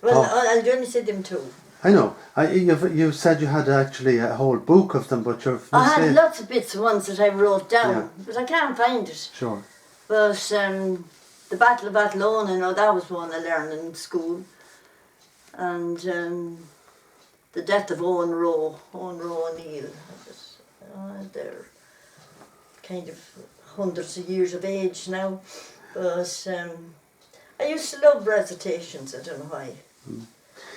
Well, Oh. I'll only say them two. I know. You said you had actually a whole book of them, but you're. I had lots of bits of ones that I wrote down, Yeah. but I can't find it. Sure. But the Battle of Athlone, you know, that was one I learned in school. And the death of Owen Roe O'Neill. They're kind of hundreds of years of age now. But I used to love recitations, I don't know why.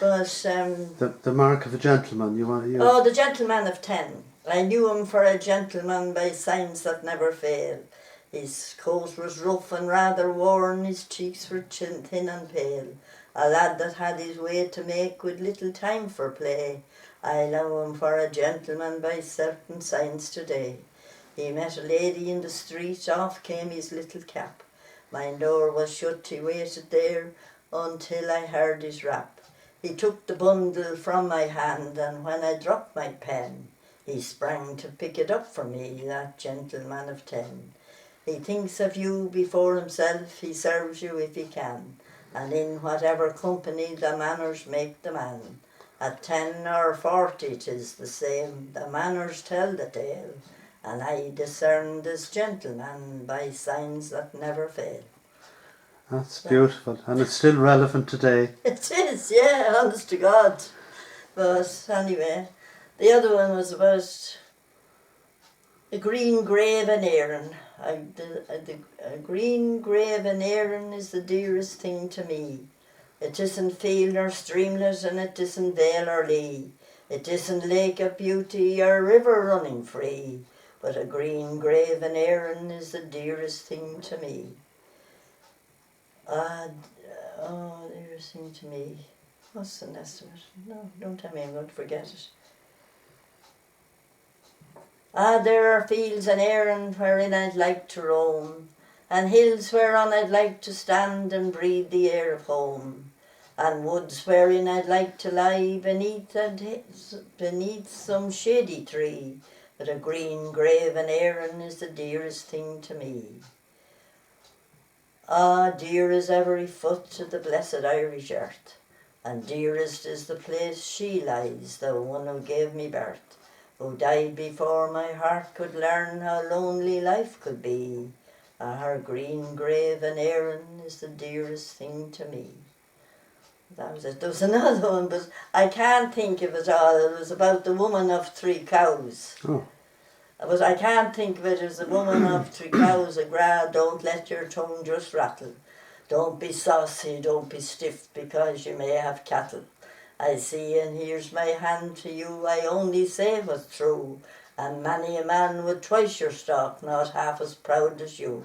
But The Mark of a Gentleman. oh, the Gentleman of 10. I knew him for a gentleman by signs that never fail. His coat was rough and rather worn, his cheeks were thin and pale. A lad that had his way to make with little time for play. I know him for a gentleman by certain signs today. He met a lady in the street, off came his little cap. My door was shut, he waited there until I heard his rap. He took the bundle from my hand, and when I dropped my pen, he sprang to pick it up for me, that gentleman of 10. He thinks of you before himself, he serves you if he can, and in whatever company the manners make the man. At 10 or 40 'tis the same, the manners tell the tale, and I discern this gentleman by signs that never fail. That's beautiful, and it's still relevant today. It is, yeah, honest to God. But anyway, the other one was about a green grave in Erin. A green grave in Erin is the dearest thing to me. It isn't field or streamlet, and it isn't vale or lea. It isn't lake of beauty or river running free. But a green grave in Erin is the dearest thing to me. Dearest thing to me. What's the next of it? No, don't tell me I'm going to forget it. There are fields in Erin wherein I'd like to roam, and hills whereon I'd like to stand and breathe the air of home, and woods wherein I'd like to lie beneath some shady tree. But a green grave in Erin is the dearest thing to me. Dear is every foot to the blessed Irish earth, and dearest is the place she lies, the one who gave me birth, who died before my heart could learn how lonely life could be. Her green grave in Erin is the dearest thing to me. That was it. There was another one, but I can't think of it all. It was about the woman of 3 cows. Oh. But I can't think of it as a woman of 3 cows, a gra, don't let your tongue just rattle. Don't be saucy, don't be stiff, because you may have cattle. I see and here's my hand to you, I only say what's true, and many a man with twice your stock, not half as proud as you.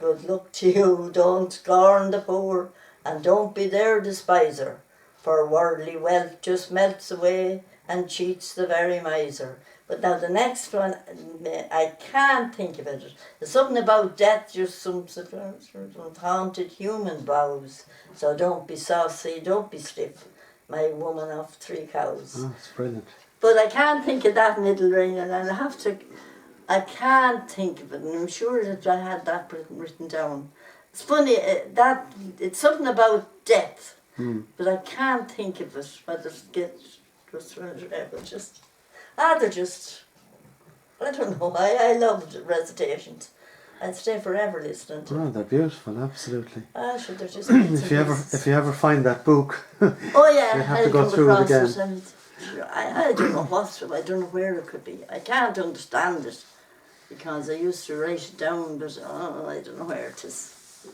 Good luck to you, don't scorn the poor, and don't be their despiser, for worldly wealth just melts away and cheats the very miser. But now the next one, I can't think of it. There's something about death, just some sort of haunted human brows. So don't be saucy, don't be stiff, my woman of 3 cows. Oh, it's brilliant. But I can't think of that middle ring, and I'll have to I can't think of it, and I'm sure that I had that written down. It's funny that it's something about death, but I can't think of it. Whether it gets just they're just I don't know. I loved recitations. I'd stay forever listening to. Oh, they're beautiful, absolutely. Sure, they're just. If you ever find that book, Oh yeah, you have to go through it again. And I don't know what, I don't know where it could be. I can't understand it because I used to write it down, but I don't know where it is.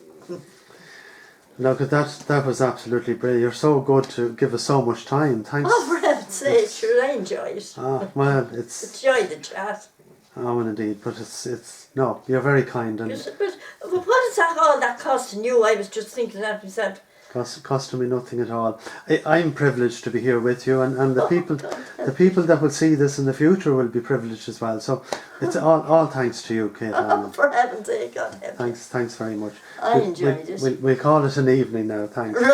No, because that was absolutely brilliant. You're so good to give us so much time. Thanks. Oh, for heaven's sake, sure, I enjoy it. Well, it's Enjoy the chat. oh, indeed, but it's no, you're very kind and But what is that all that costing you? I was just thinking that myself. costing me nothing at all. I'm privileged to be here with you, and the people, God. the people that will see this in the future will be privileged as well. So it's all thanks to you, Kate. For heaven's sake, God help you. Thanks very much. I enjoyed it. We'll call it an evening now. Thanks. Right.